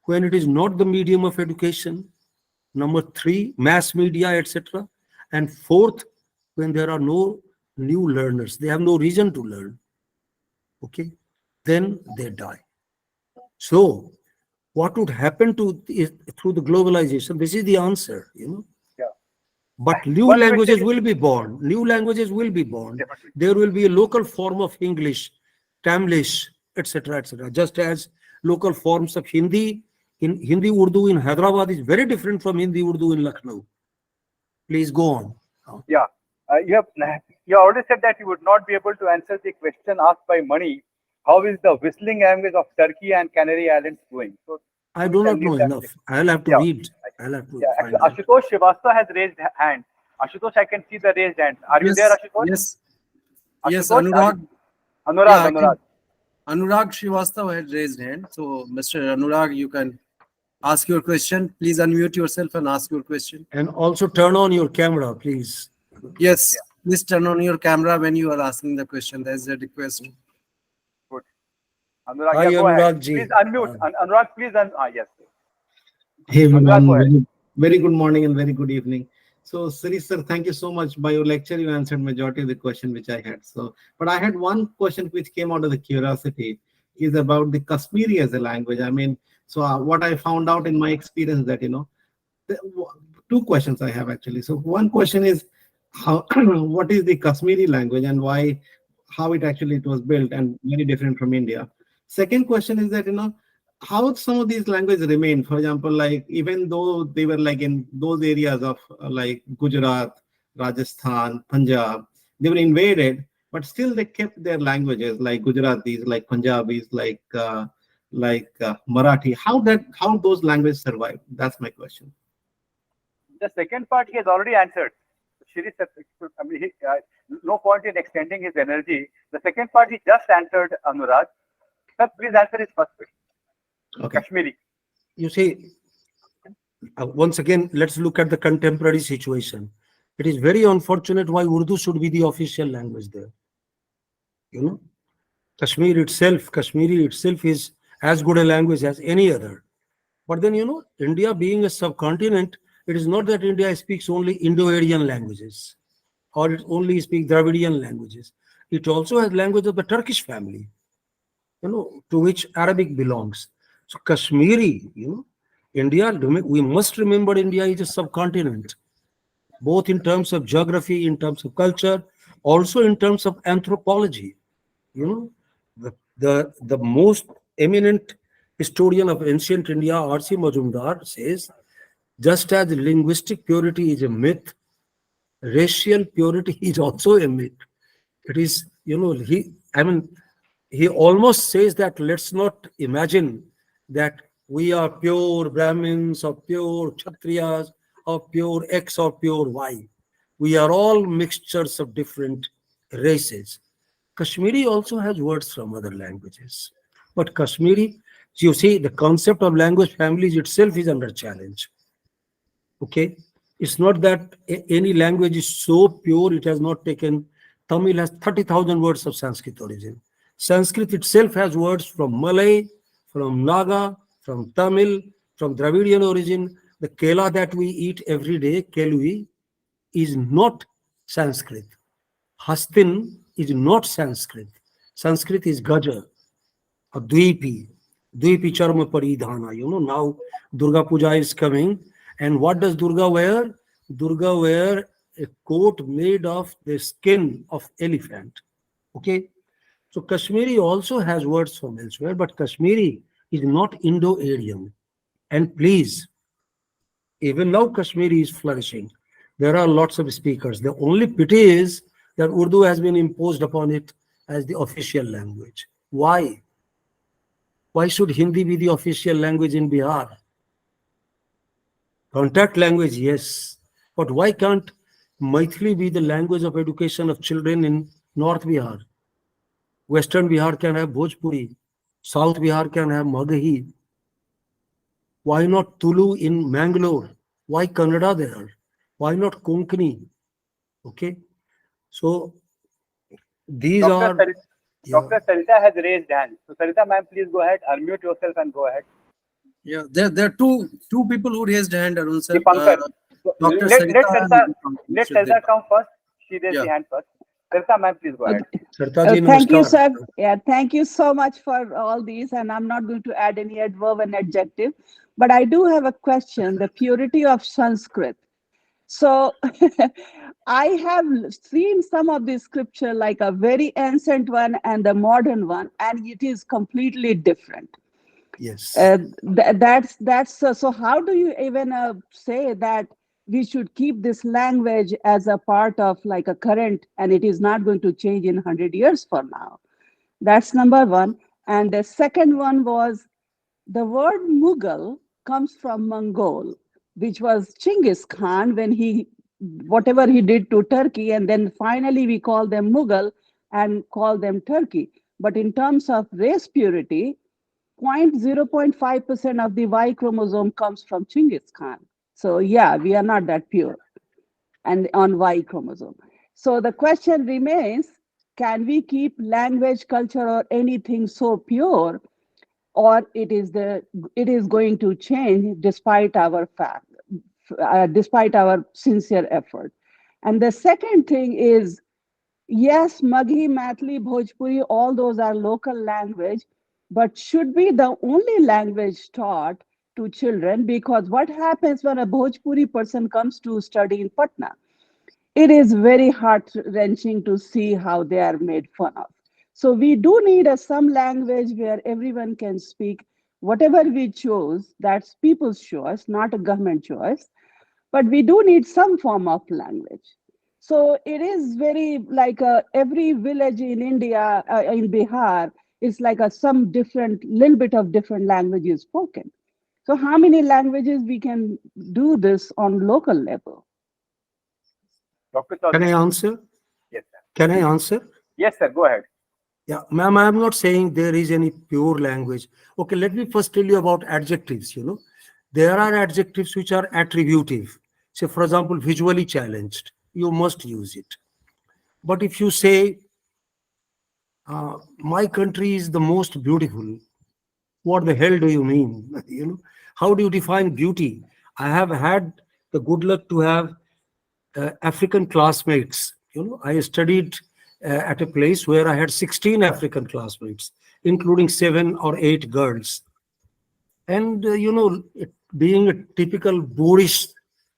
Speaker 2: when it is not the medium of education. Number three, mass media, etc. And fourth, when there are no new learners, they have no reason to learn. Okay, then they die. So, what would happen to is through the globalization? This is the answer,
Speaker 4: Yeah.
Speaker 2: But new
Speaker 4: One
Speaker 2: languages
Speaker 4: question is
Speaker 2: will be born. New languages will be born.
Speaker 4: definitely.
Speaker 2: There will be a local form of English, Tamilish, etc., etc. Just as local forms of Hindi in Hindi Urdu in Hyderabad is very different from Hindi Urdu in Lucknow. Please go on.
Speaker 4: Yeah. You already said that you would not be able to answer the question asked by Mani. How is the whistling language of Turkey and Canary Islands going? So
Speaker 2: I
Speaker 4: we
Speaker 2: do
Speaker 4: shall
Speaker 2: not
Speaker 4: leave
Speaker 2: know
Speaker 4: that.
Speaker 2: enough. I'll have to
Speaker 4: Yeah.
Speaker 2: read. I'll have to
Speaker 4: Yeah. Actually,
Speaker 2: find out.
Speaker 4: Ashutosh Srivastava has raised hand. Ashutosh, I can see the raised hand. Are you there,
Speaker 3: Yes,
Speaker 4: Ashutosh?
Speaker 3: yes, yes,
Speaker 4: Ashutosh,
Speaker 3: Anurag.
Speaker 4: Anurag,
Speaker 3: Yeah, I
Speaker 4: Anurag.
Speaker 3: can. Anurag Srivastava had raised hand. So, Mr. Anurag, you can ask your question. Please unmute yourself and ask your question.
Speaker 2: And also turn on your camera, please.
Speaker 3: Yes,
Speaker 4: Yeah.
Speaker 3: please turn on your camera when you are asking the question. There's a request.
Speaker 4: Good. Anurag,
Speaker 2: Hi,
Speaker 4: yeah, go ahead.
Speaker 2: Anurag
Speaker 4: Please
Speaker 2: ji.
Speaker 4: unmute. Anurag, please. Yes.
Speaker 5: Hey
Speaker 4: Anurag, go
Speaker 5: everyone,
Speaker 4: ahead.
Speaker 5: very good morning and very good evening. So, Siri sir, thank you so much. By your lecture, you answered majority of the question which I had. So, but I had one question which came out of the curiosity is about the Kashmiri as a language. I mean, so what I found out in my experience that the, two questions I have actually. So, one question is how what is the Kashmiri language and why how it was built and very different from India. Second question is that how some of these languages remain. For example, like even though they were like in those areas of like Gujarat, Rajasthan, Punjab, they were invaded, but still they kept their languages like Gujaratis, like Punjabis, like Marathi. How those languages survive? That's my question.
Speaker 4: The second part he has already answered. Shiri said, I mean, no point in extending his energy. The second part he just answered, Anurag. Sir, please answer his first question.
Speaker 5: Okay.
Speaker 4: Kashmiri.
Speaker 2: You see, once again, let's look at the contemporary situation. It is very unfortunate why Urdu should be the official language there. Kashmiri itself is as good a language as any other. But then, India being a subcontinent, it is not that India speaks only Indo-Aryan languages or it only speaks Dravidian languages. It also has language of the Turkish family, to which Arabic belongs. So Kashmiri, India, we must remember India is a subcontinent, both in terms of geography, in terms of culture, also in terms of anthropology. The most eminent historian of ancient India, R.C. Majumdar, says, just as linguistic purity is a myth, racial purity is also a myth. It is, he almost says that let's not imagine that we are pure Brahmins or pure Kshatriyas or pure X or pure Y. We are all mixtures of different races. Kashmiri also has words from other languages. But Kashmiri, you see, the concept of language families itself is under challenge. Okay? It's not that any language is so pure it has not taken. Tamil has 30,000 words of Sanskrit origin. Sanskrit itself has words from Malay, from Naga, from Tamil, from Dravidian origin. The kela that we eat every day, kelui, is not Sanskrit. Hastin is not Sanskrit. Sanskrit is Gaja, or Dvipi, Dvipi Charma Paridhana. Now Durga Puja is coming. And what does Durga wear? Durga wear a coat made of the skin of elephant. Okay? So Kashmiri also has words from elsewhere, but Kashmiri is not Indo-Aryan. And please, even now Kashmiri is flourishing. There are lots of speakers. The only pity is that Urdu has been imposed upon it as the official language. Why? Why should Hindi be the official language in Bihar? Contact language, yes. But why can't Maithili be the language of education of children in North Bihar? Western Bihar can have Bhojpuri. South Bihar can have Magahi. Why not Tulu in Mangalore? Why Kannada there? Why not Konkani? Okay. So these
Speaker 4: Dr.
Speaker 2: are, yeah.
Speaker 4: Dr. Sarita has raised hand. So Sarita ma'am, please go ahead, unmute yourself and go ahead.
Speaker 3: Yeah, there are two people who raised hand, Arun sir.
Speaker 4: Pankaj. So
Speaker 3: Dr.
Speaker 4: let
Speaker 3: Sarita
Speaker 4: Sarita
Speaker 3: and
Speaker 4: let
Speaker 3: Shraddha.
Speaker 4: Sarita come first. She raised
Speaker 3: Yeah.
Speaker 4: the hand first. Sarita, ma'am, please go ahead.
Speaker 6: Okay.
Speaker 2: Sarita ji,
Speaker 6: Thank you,
Speaker 2: namaskar.
Speaker 6: sir. Yeah, thank you so much for all these. And I'm not going to add any adverb and adjective, but I do have a question: the purity of Sanskrit. So I have seen some of the scripture, like a very ancient one and the modern one, and it is completely different.
Speaker 2: Yes.
Speaker 6: So how do you even say that we should keep this language as a part of like a current, and it is not going to change in 100 years from now? That's number one. And the second one was, the word Mughal comes from Mongol, which was Chinggis Khan when he, whatever he did to Turkey, and then finally we call them Mughal and call them Turkey. But in terms of race purity, 0.5% of the Y chromosome comes from Chinggis Khan. So yeah, we are not that pure and on Y chromosome. So the question remains, can we keep language, culture, or anything so pure, or it is going to change despite our fact, despite our sincere effort? And the second thing is, yes, Maghi, Mathli, Bhojpuri, all those are local language, but should be the only language taught to children? Because what happens when a Bhojpuri person comes to study in Patna? It is very heart wrenching to see how they are made fun of. So we do need some language where everyone can speak. Whatever we choose, that's people's choice, not a government choice. But we do need some form of language. So it is very like every village in India, in Bihar, is like some different, little bit of different languages spoken. So how many languages we can do this on local level?
Speaker 4: Dr.
Speaker 2: Can I
Speaker 4: Chaudhary.
Speaker 2: answer?
Speaker 4: Yes, sir.
Speaker 2: Can I answer?
Speaker 4: Yes, sir. Go ahead.
Speaker 2: Yeah, ma'am, I'm not saying there is any pure language. Okay, let me first tell you about adjectives. There are adjectives which are attributive. Say, for example, visually challenged, you must use it. But if you say, my country is the most beautiful, what the hell do you mean? How do you define beauty? I have had the good luck to have African classmates. I studied at a place where I had 16 African classmates, including 7 or 8 girls. And, being a typical boorish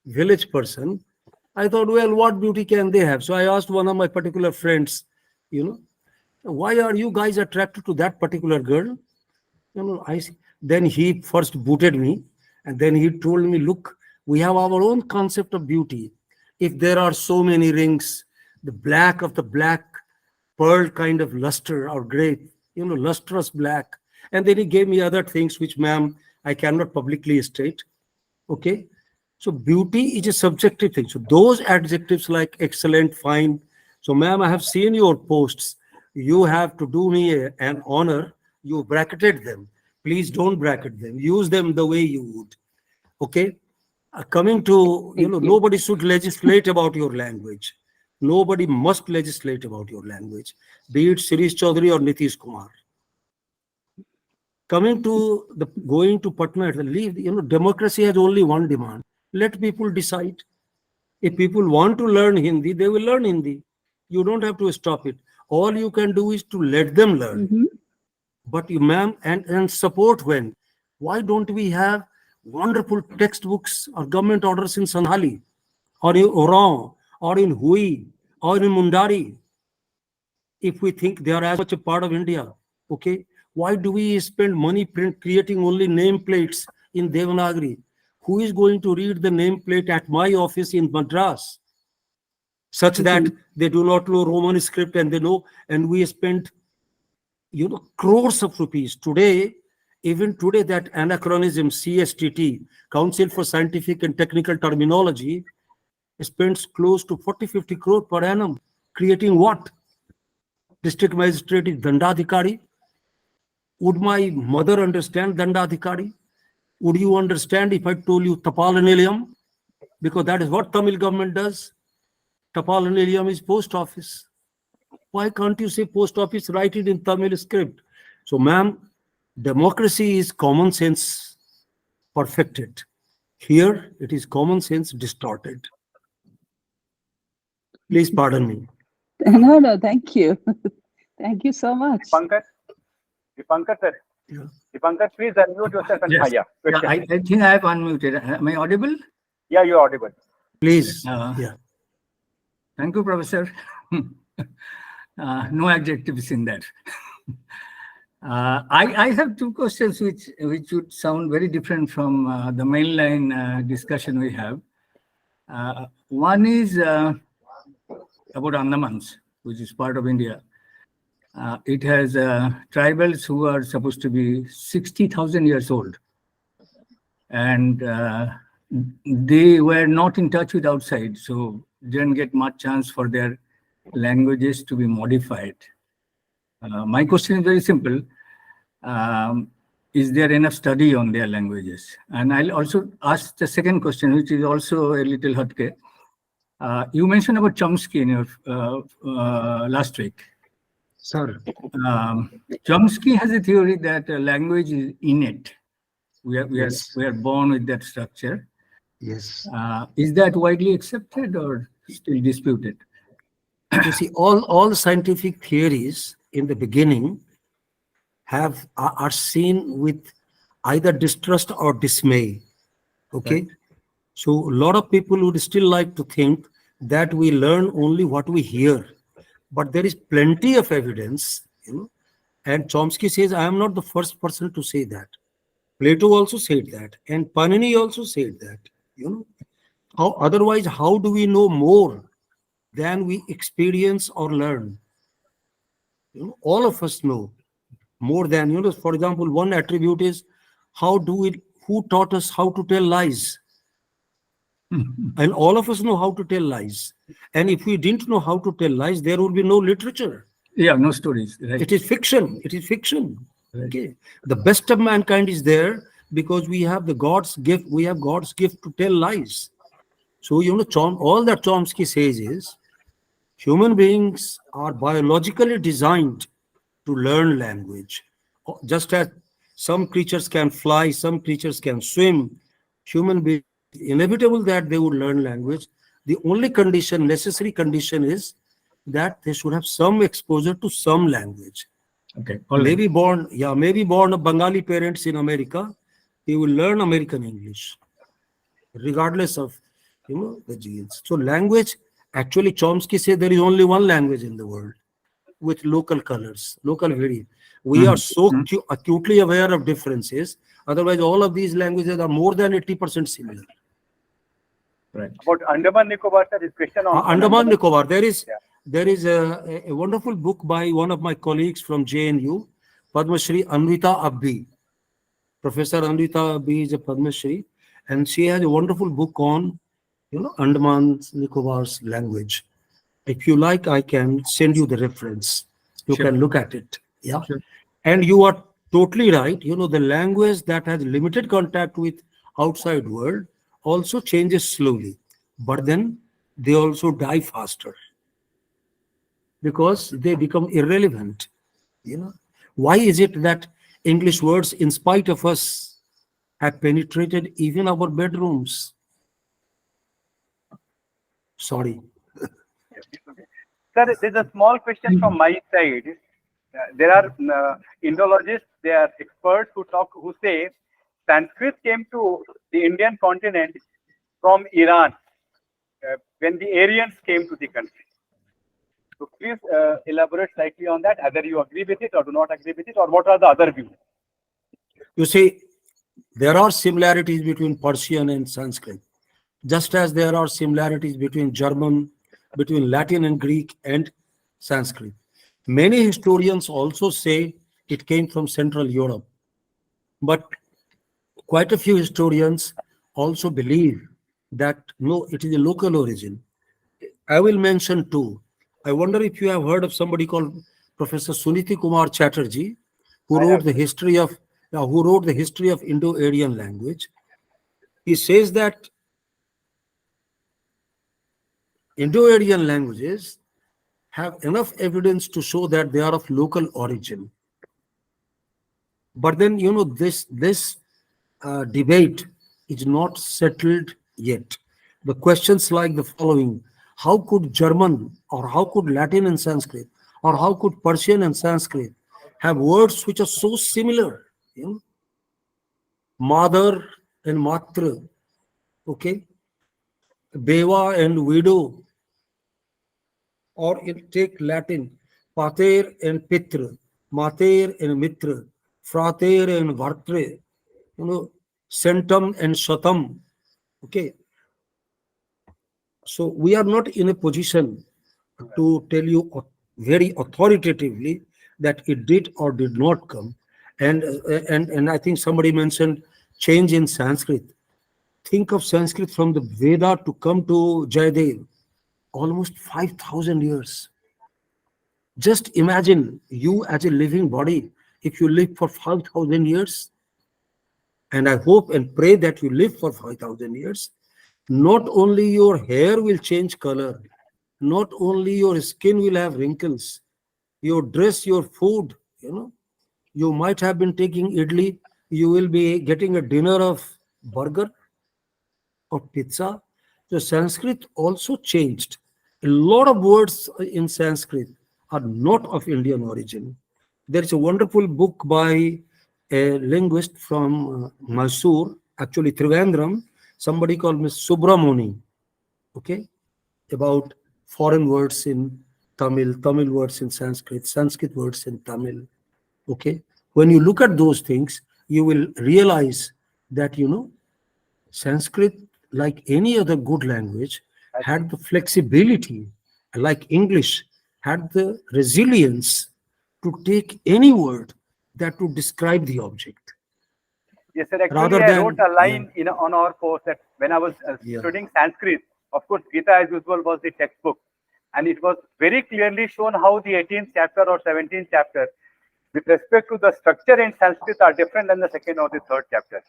Speaker 2: village person, I thought, well, what beauty can they have? So I asked one of my particular friends, why are you guys attracted to that particular girl? Then he first booted me, and then he told me, look, we have our own concept of beauty. If there are so many rings, the black of the black pearl kind of luster or gray, lustrous black. And then he gave me other things which, ma'am, I cannot publicly state. Okay. So beauty is a subjective thing. So those adjectives like excellent, fine. So, ma'am, I have seen your posts. You have to do me an honor. You bracketed them. Please don't bracket them. Use them the way you would. Okay. Coming to,
Speaker 6: Thank you.
Speaker 2: nobody should legislate about your language. Nobody must legislate about your language, be it Shreesh Chaudhary or Nitish Kumar. Coming to the going to Patna, democracy has only one demand. Let people decide. If people want to learn Hindi, they will learn Hindi. You don't have to stop it. All you can do is to let them learn.
Speaker 6: Mhm.
Speaker 2: But you, ma'am, and support when? Why don't we have wonderful textbooks or government orders in Sanhali, or in Oran, or in Hui, or in Mundari? If we think they are as much a part of India, okay, why do we spend money creating only nameplates in Devanagari? Who is going to read the nameplate at my office in Madras, such that they do not know Roman script and they know, and we spend, crores of rupees today. Even today, that anachronism, CSTT, Council for Scientific and Technical Terminology, spends close to 40-50 crore per annum. Creating what? District magistrate is Dandadhikari. Would my mother understand Dandadhikari? Would you understand if I told you Tapal Because that is what Tamil government does. Tapal is post office. Why can't you say post office? Write it in Tamil script. So, ma'am, democracy is common sense. perfected. Here, it is common sense distorted. Please pardon me.
Speaker 6: No, no, thank you. Thank you so much.
Speaker 4: Dipankar sir.
Speaker 2: Yeah.
Speaker 4: Dipankar, please unmute yourself and
Speaker 7: Yes.
Speaker 4: yeah,
Speaker 7: Yeah,
Speaker 4: question.
Speaker 7: I think I have unmuted. Am I audible?
Speaker 4: Yeah, you're audible.
Speaker 2: Please.
Speaker 7: Uh,
Speaker 2: Yeah.
Speaker 7: Thank you, Professor. No adjectives in that. I have two questions which would sound very different from the mainline discussion we have. One is about Andamans, which is part of India. It has tribals who are supposed to be 60,000 years old. And they were not in touch with outside, so didn't get much chance for their languages to be modified. My question is very simple. Is there enough study on their languages? And I'll also ask the second question, which is also a little hotke. You mentioned about Chomsky in your last week.
Speaker 2: Sir.
Speaker 7: Chomsky has a theory that language is innate. We
Speaker 2: Yes.
Speaker 7: are born with that structure.
Speaker 2: Yes.
Speaker 7: Is that widely accepted or still disputed?
Speaker 2: You see, all scientific theories in the beginning are seen with either distrust or dismay. Okay.
Speaker 7: Right.
Speaker 2: So a lot of people would still like to think that we learn only what we hear, but there is plenty of evidence, and Chomsky says, I am not the first person to say that. Plato also said that, and Panini also said that. Otherwise, how do we know more than we experience or learn? All of us know more than, for example, one attribute is who taught us how to tell lies? And all of us know how to tell lies. And if we didn't know how to tell lies, there would be no literature.
Speaker 7: Yeah, no stories. Right.
Speaker 2: It is fiction. It is fiction. Okay. The best of mankind is there because we have God's gift. We have God's gift to tell lies. So, all that Chomsky says is human beings are biologically designed to learn language. Just as some creatures can fly, some creatures can swim, human beings, inevitable that they would learn language. The only condition, necessary condition is that they should have some exposure to some language.
Speaker 7: Okay.
Speaker 2: Maybe born of Bengali parents in America, he will learn American English, regardless of the genes. So language, actually Chomsky said there is only one language in the world with local colors, local variation. We are so acutely aware of differences. Otherwise, all of these languages are more than 80% similar.
Speaker 7: Right.
Speaker 4: About Andaman Nicobar, sir, his question on
Speaker 2: Andaman Nicobar. There is a wonderful book by one of my colleagues from JNU, Padma Shri Anvita Abbi. Professor Anvita Abbi is a Padma Shri, and she has a wonderful book on, Andaman Nicobar's language. If you like, I can send you the reference. You
Speaker 7: Sure.
Speaker 2: can look at it. Yeah.
Speaker 7: Sure.
Speaker 2: And you are totally right. The language that has limited contact with outside world also changes slowly, but then they also die faster because they become irrelevant. Why is it that English words, in spite of us, have penetrated even our bedrooms? Sorry.
Speaker 4: Sir, there's a small question from my side. There are Indologists, they are experts who say Sanskrit came to the Indian continent from Iran when the Aryans came to the country. So please elaborate slightly on that, either you agree with it or do not agree with it, or what are the other views?
Speaker 2: You see, there are similarities between Persian and Sanskrit, just as there are similarities between German, between Latin and Greek and Sanskrit. Many historians also say it came from Central Europe, but quite a few historians also believe that no, it is a local origin. I will mention two. I wonder if you have heard of somebody called Professor Suniti Kumar Chatterjee, who wrote the history of Indo-Aryan language. He says that Indo-Aryan languages have enough evidence to show that they are of local origin. But then, this debate is not settled yet. The questions like the following: how could German, or how could Latin and Sanskrit, or how could Persian and Sanskrit have words which are so similar? You know, mother and matra, okay, beva and widow, or take Latin, pater and pitra, mater and mitra, frater and vartre, centum and shatam. Okay, so we are not in a position to tell you very authoritatively that it did or did not come. And I think somebody mentioned change in Sanskrit. Think of Sanskrit from the Veda to come to Jayadev, almost 5,000 years. Just imagine you as a living body, if you live for 5,000 years, and I hope and pray that you live for 5,000 years, not only your hair will change color, not only your skin will have wrinkles, your dress, your food, you might have been taking idli, you will be getting a dinner of burger or pizza. So Sanskrit also changed. A lot of words in Sanskrit are not of Indian origin. There is a wonderful book by a linguist from Mysore, actually Trivandrum, somebody called Miss Subramoni, okay, about foreign words in Tamil, Tamil words in Sanskrit, Sanskrit words in Tamil, okay. When you look at those things, you will realize that, Sanskrit, like any other good language, had the flexibility, like English, had the resilience to take any word that would describe the object.
Speaker 4: Yes, sir. Actually,
Speaker 2: Rather
Speaker 4: I wrote
Speaker 2: than,
Speaker 4: a line on our course that when I was studying Sanskrit, of course, Gita as usual was the textbook, and it was very clearly shown how the 18th chapter or 17th chapter, with respect to the structure in Sanskrit, are different than the second or the third chapter,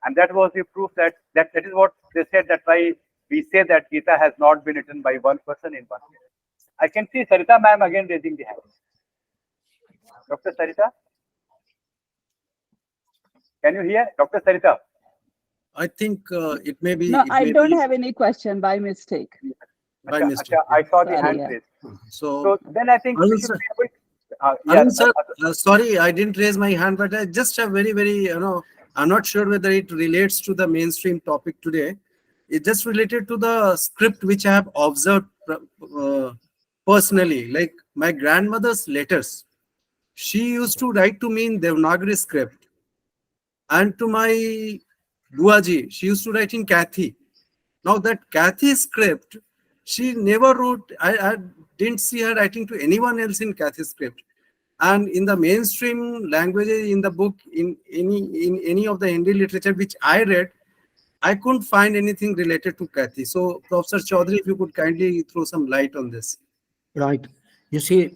Speaker 4: and that was the proof that is what they said, that why we say that Gita has not been written by one person in one day. I can see Sarita ma'am again raising the hand. Dr. Sarita, can you hear? Dr. Sarita?
Speaker 3: I think it may be.
Speaker 6: No,
Speaker 3: it
Speaker 6: I
Speaker 3: may
Speaker 6: don't
Speaker 3: be
Speaker 6: have any question by mistake.
Speaker 3: by
Speaker 4: Acha,
Speaker 3: mistake.
Speaker 4: acha, I saw the
Speaker 6: Sorry,
Speaker 4: hand
Speaker 6: yeah.
Speaker 4: raised.
Speaker 3: So,
Speaker 4: So then I think we
Speaker 3: Arun
Speaker 4: should
Speaker 3: sir,
Speaker 4: be able yeah,
Speaker 3: Arun sir, sorry, I didn't raise my hand, but I just have very, I'm not sure whether it relates to the mainstream topic today. It's just related to the script which I have observed personally, like my grandmother's letters. She used to write to me in Devanagari script, and to my Buaji, she used to write in Kathi. Now that Kathy script, she never wrote. I didn't see her writing to anyone else in Kathy script. And in the mainstream languages, in the book, in any of the Hindi literature which I read, I couldn't find anything related to Kathy. So, Professor Chaudhary, if you could kindly throw some light on this.
Speaker 2: right, you see,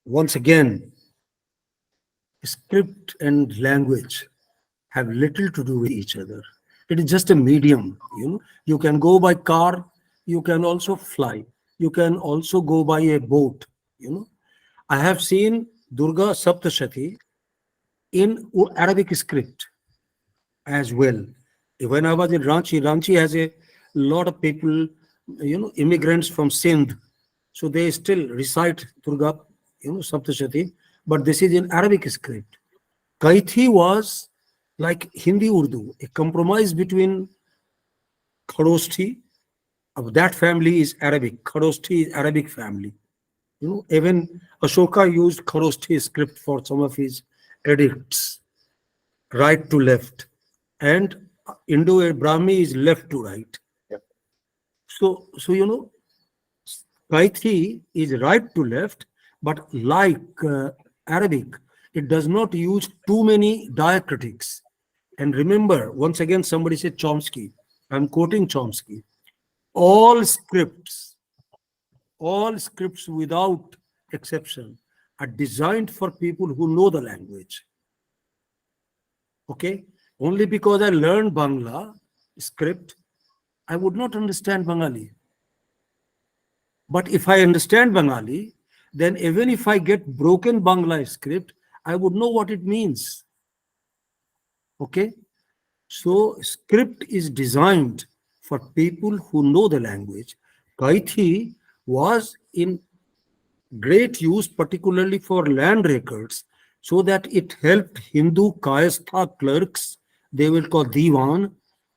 Speaker 2: once again, script and language have little to do with each other. It is just a medium. You can go by car, you can also fly, you can also go by a boat. I have seen Durga Saptashati in Arabic script as well. When I was in Ranchi, Ranchi has a lot of people, immigrants from Sindh, so they still recite Durga, Saptashati, but this is in Arabic script. Kaithi was like Hindi Urdu, a compromise between Kharosti, of that family is Arabic. Kharosti is Arabic family. Even Ashoka used Kharosti script for some of his edicts, right to left, and Indo-Brahmi is left to right.
Speaker 4: Yep.
Speaker 2: So Kaithi is right to left, but like Arabic, it does not use too many diacritics. And remember, once again, somebody said Chomsky. I'm quoting Chomsky. All scripts without exception are designed for people who know the language. Okay? Only because I learned Bangla script, I would not understand Bengali. But if I understand Bengali, then even if I get broken Bangla script, I would know what it means. Okay? So script is designed for people who know the language. Kaithi was in great use, particularly for land records, so that it helped Hindu Kayastha clerks, they will call Diwan.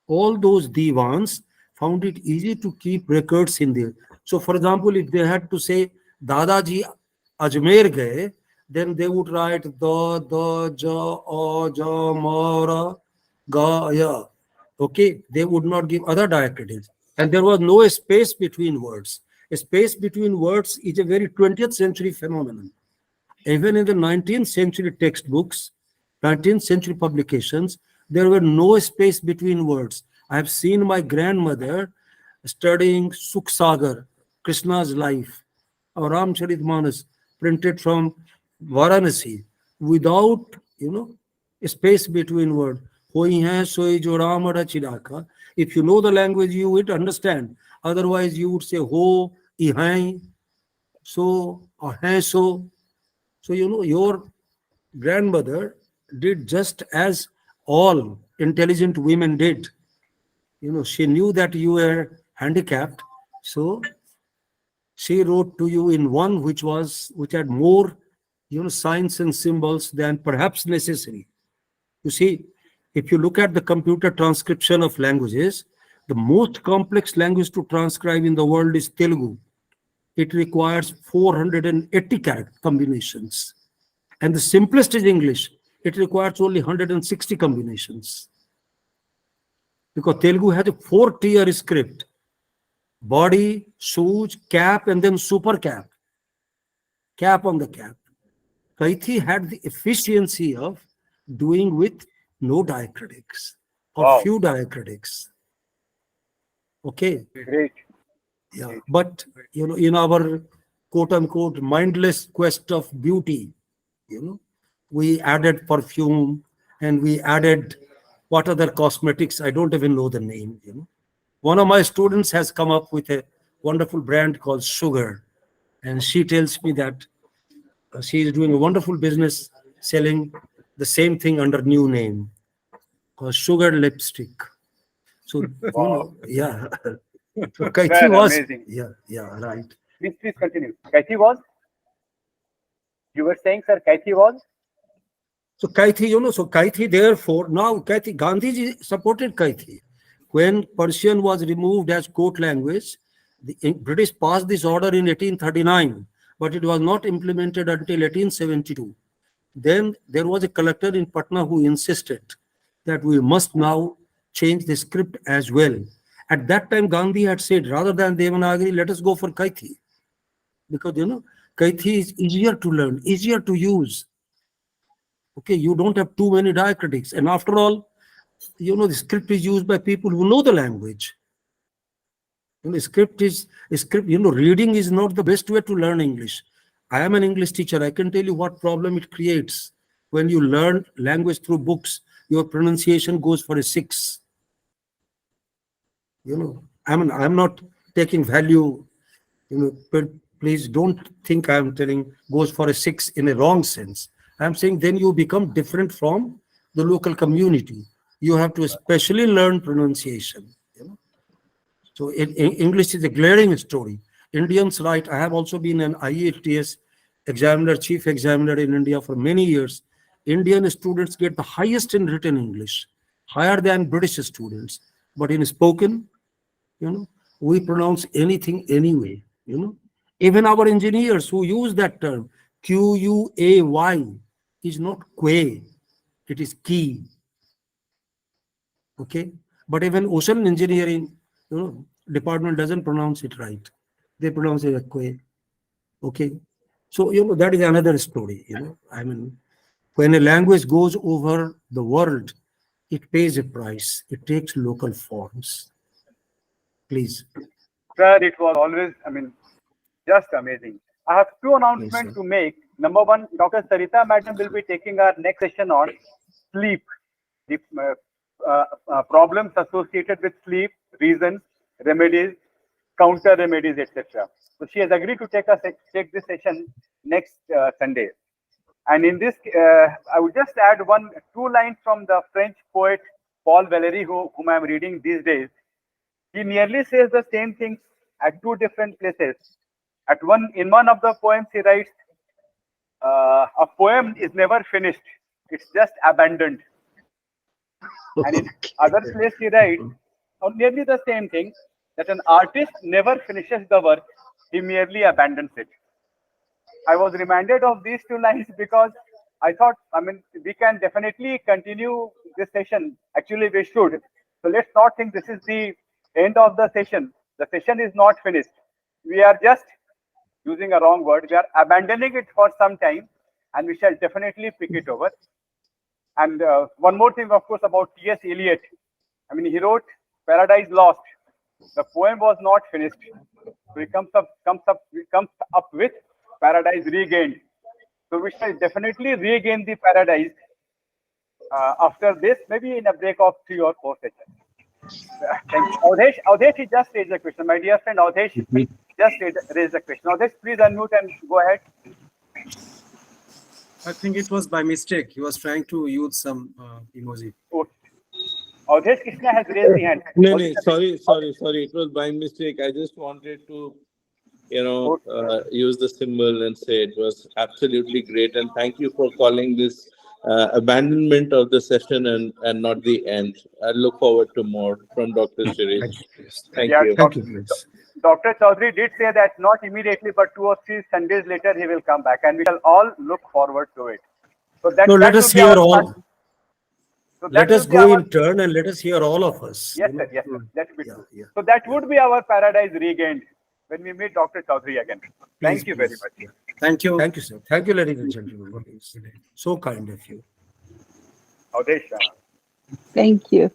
Speaker 2: All those Diwans found it easy to keep records in there. So, for example, if they had to say Dadaji Ajmer gaye, then they would write the, ja, ja, mara, ga, ya. Okay, they would not give other diacritics. And there was no space between words. A space between words is a very 20th century phenomenon. Even in the 19th century textbooks, 19th century publications, there were no space between words. I have seen my grandmother studying Sukh Sagar, Krishna's life, or Ramcharitmanas, printed from Varanasi, without, a space between words. Hoi hai soi jo Ram rachiraka. If you know the language, you would understand. Otherwise, you would say ho, I hai, so, or hai so. So, your grandmother did just as all intelligent women did. She knew that you were handicapped, so she wrote to you in one which had more, signs and symbols than perhaps necessary. You see, if you look at the computer transcription of languages, the most complex language to transcribe in the world is Telugu. It requires 480 character combinations. And the simplest is English. It requires only 160 combinations. Because Telugu has a 4-tier script: body, shoes, cap, and then super cap. Cap on the cap. Kaithi had the efficiency of doing with no diacritics or
Speaker 4: Wow.
Speaker 2: few diacritics. Okay.
Speaker 4: Great.
Speaker 2: Yeah. But, in our quote unquote mindless quest of beauty, we added perfume and we added what other cosmetics, I don't even know the name. One of my students has come up with a wonderful brand called Sugar, and she tells me that she is doing a wonderful business selling the same thing under new name called Sugar Lipstick. So,
Speaker 4: Wow.
Speaker 2: yeah. So Kaithi
Speaker 4: Well,
Speaker 2: was,
Speaker 4: amazing.
Speaker 2: yeah, right.
Speaker 4: Please continue. Kaithi was? You were saying, sir, Kaithi was?
Speaker 2: So Kaithi, therefore, now Gandhiji supported Kaithi. When Persian was removed as court language, the British passed this order in 1839, but it was not implemented until 1872. Then there was a collector in Patna who insisted that we must now change the script as well. At that time, Gandhi had said, rather than Devanagari, let us go for Kaithi. Because, Kaithi is easier to learn, easier to use. Okay, you don't have too many diacritics. And after all, the script is used by people who know the language. Reading is not the best way to learn English. I am an English teacher. I can tell you what problem it creates. When you learn language through books, your pronunciation goes for a 6. I'm not taking value, but please don't think I'm telling goes for a 6 in a wrong sense. I'm saying then you become different from the local community. You have to especially learn pronunciation. So English is a glaring story. Indians write, I have also been an IELTS examiner, chief examiner in India for many years. Indian students get the highest in written English, higher than British students. But in spoken, we pronounce anything anyway. Even our engineers who use that term, Quay, is not quay, it is key. Okay, but even ocean engineering, department doesn't pronounce it right. They pronounce it a quay. Okay, so that is another story. I mean, when a language goes over the world, it pays a price. It takes local forms. Please.
Speaker 4: Sir, it was always, just amazing. I have two announcements
Speaker 2: Yes,
Speaker 4: to make. Number one, Dr. Sarita Madam will be taking our next session on sleep, the problems associated with sleep, reasons, remedies, counter remedies, etc. So she has agreed to take this session next Sunday. And in this, I would just add two lines from the French poet Paul Valery, whom I'm reading these days, he nearly says the same things at two different places. In one of the poems, he writes, a poem is never finished, it's just abandoned. And in other place, he writes, nearly the same thing, that an artist never finishes the work, he merely abandons it. I was reminded of these two lines because I thought, we can definitely continue this session. Actually, we should. So let's not think this is the end of the session. The session is not finished. We are just using a wrong word. We are abandoning it for some time, and we shall definitely pick it over. And one more thing, of course, about T.S. Eliot. He wrote Paradise Lost. The poem was not finished. So he comes up with Paradise Regained. So we shall definitely regain the paradise after this, maybe in a break of 3 or 4 sessions. Thank you. Avdesh, he just raised a question. My dear friend Avdesh just raised a question. Avdesh, please unmute and go ahead.
Speaker 3: I think it was by mistake. He was trying to use some emoji.
Speaker 4: Okay. Avdesh Krishna has raised the hand.
Speaker 8: No, sorry. It was by mistake. I just wanted to, use the symbol and say it was absolutely great. And thank you for calling this abandonment of the session and not the end. I look forward to more from Dr. Shreesh. Thank you.
Speaker 2: Thank you, please.
Speaker 4: Dr. Chaudhary did say that not immediately, but 2 or 3 Sundays later, he will come back, and we shall all look forward to it. So that,
Speaker 2: No, let
Speaker 4: that
Speaker 2: us
Speaker 4: will be
Speaker 2: hear
Speaker 4: our
Speaker 2: all.
Speaker 4: part. So that
Speaker 2: Let us
Speaker 4: will be
Speaker 2: go
Speaker 4: our-
Speaker 2: in turn and let us hear all of us.
Speaker 4: Yes, sir. Yes, sir. That will be
Speaker 2: Yeah,
Speaker 4: true.
Speaker 2: yeah.
Speaker 4: So that would be our paradise regained when we meet Dr. Chaudhary again. Thank you very much.
Speaker 3: Thank you.
Speaker 2: Thank you, sir. Thank you, ladies and gentlemen. So kind of you.
Speaker 4: Avdesh.
Speaker 6: Thank you.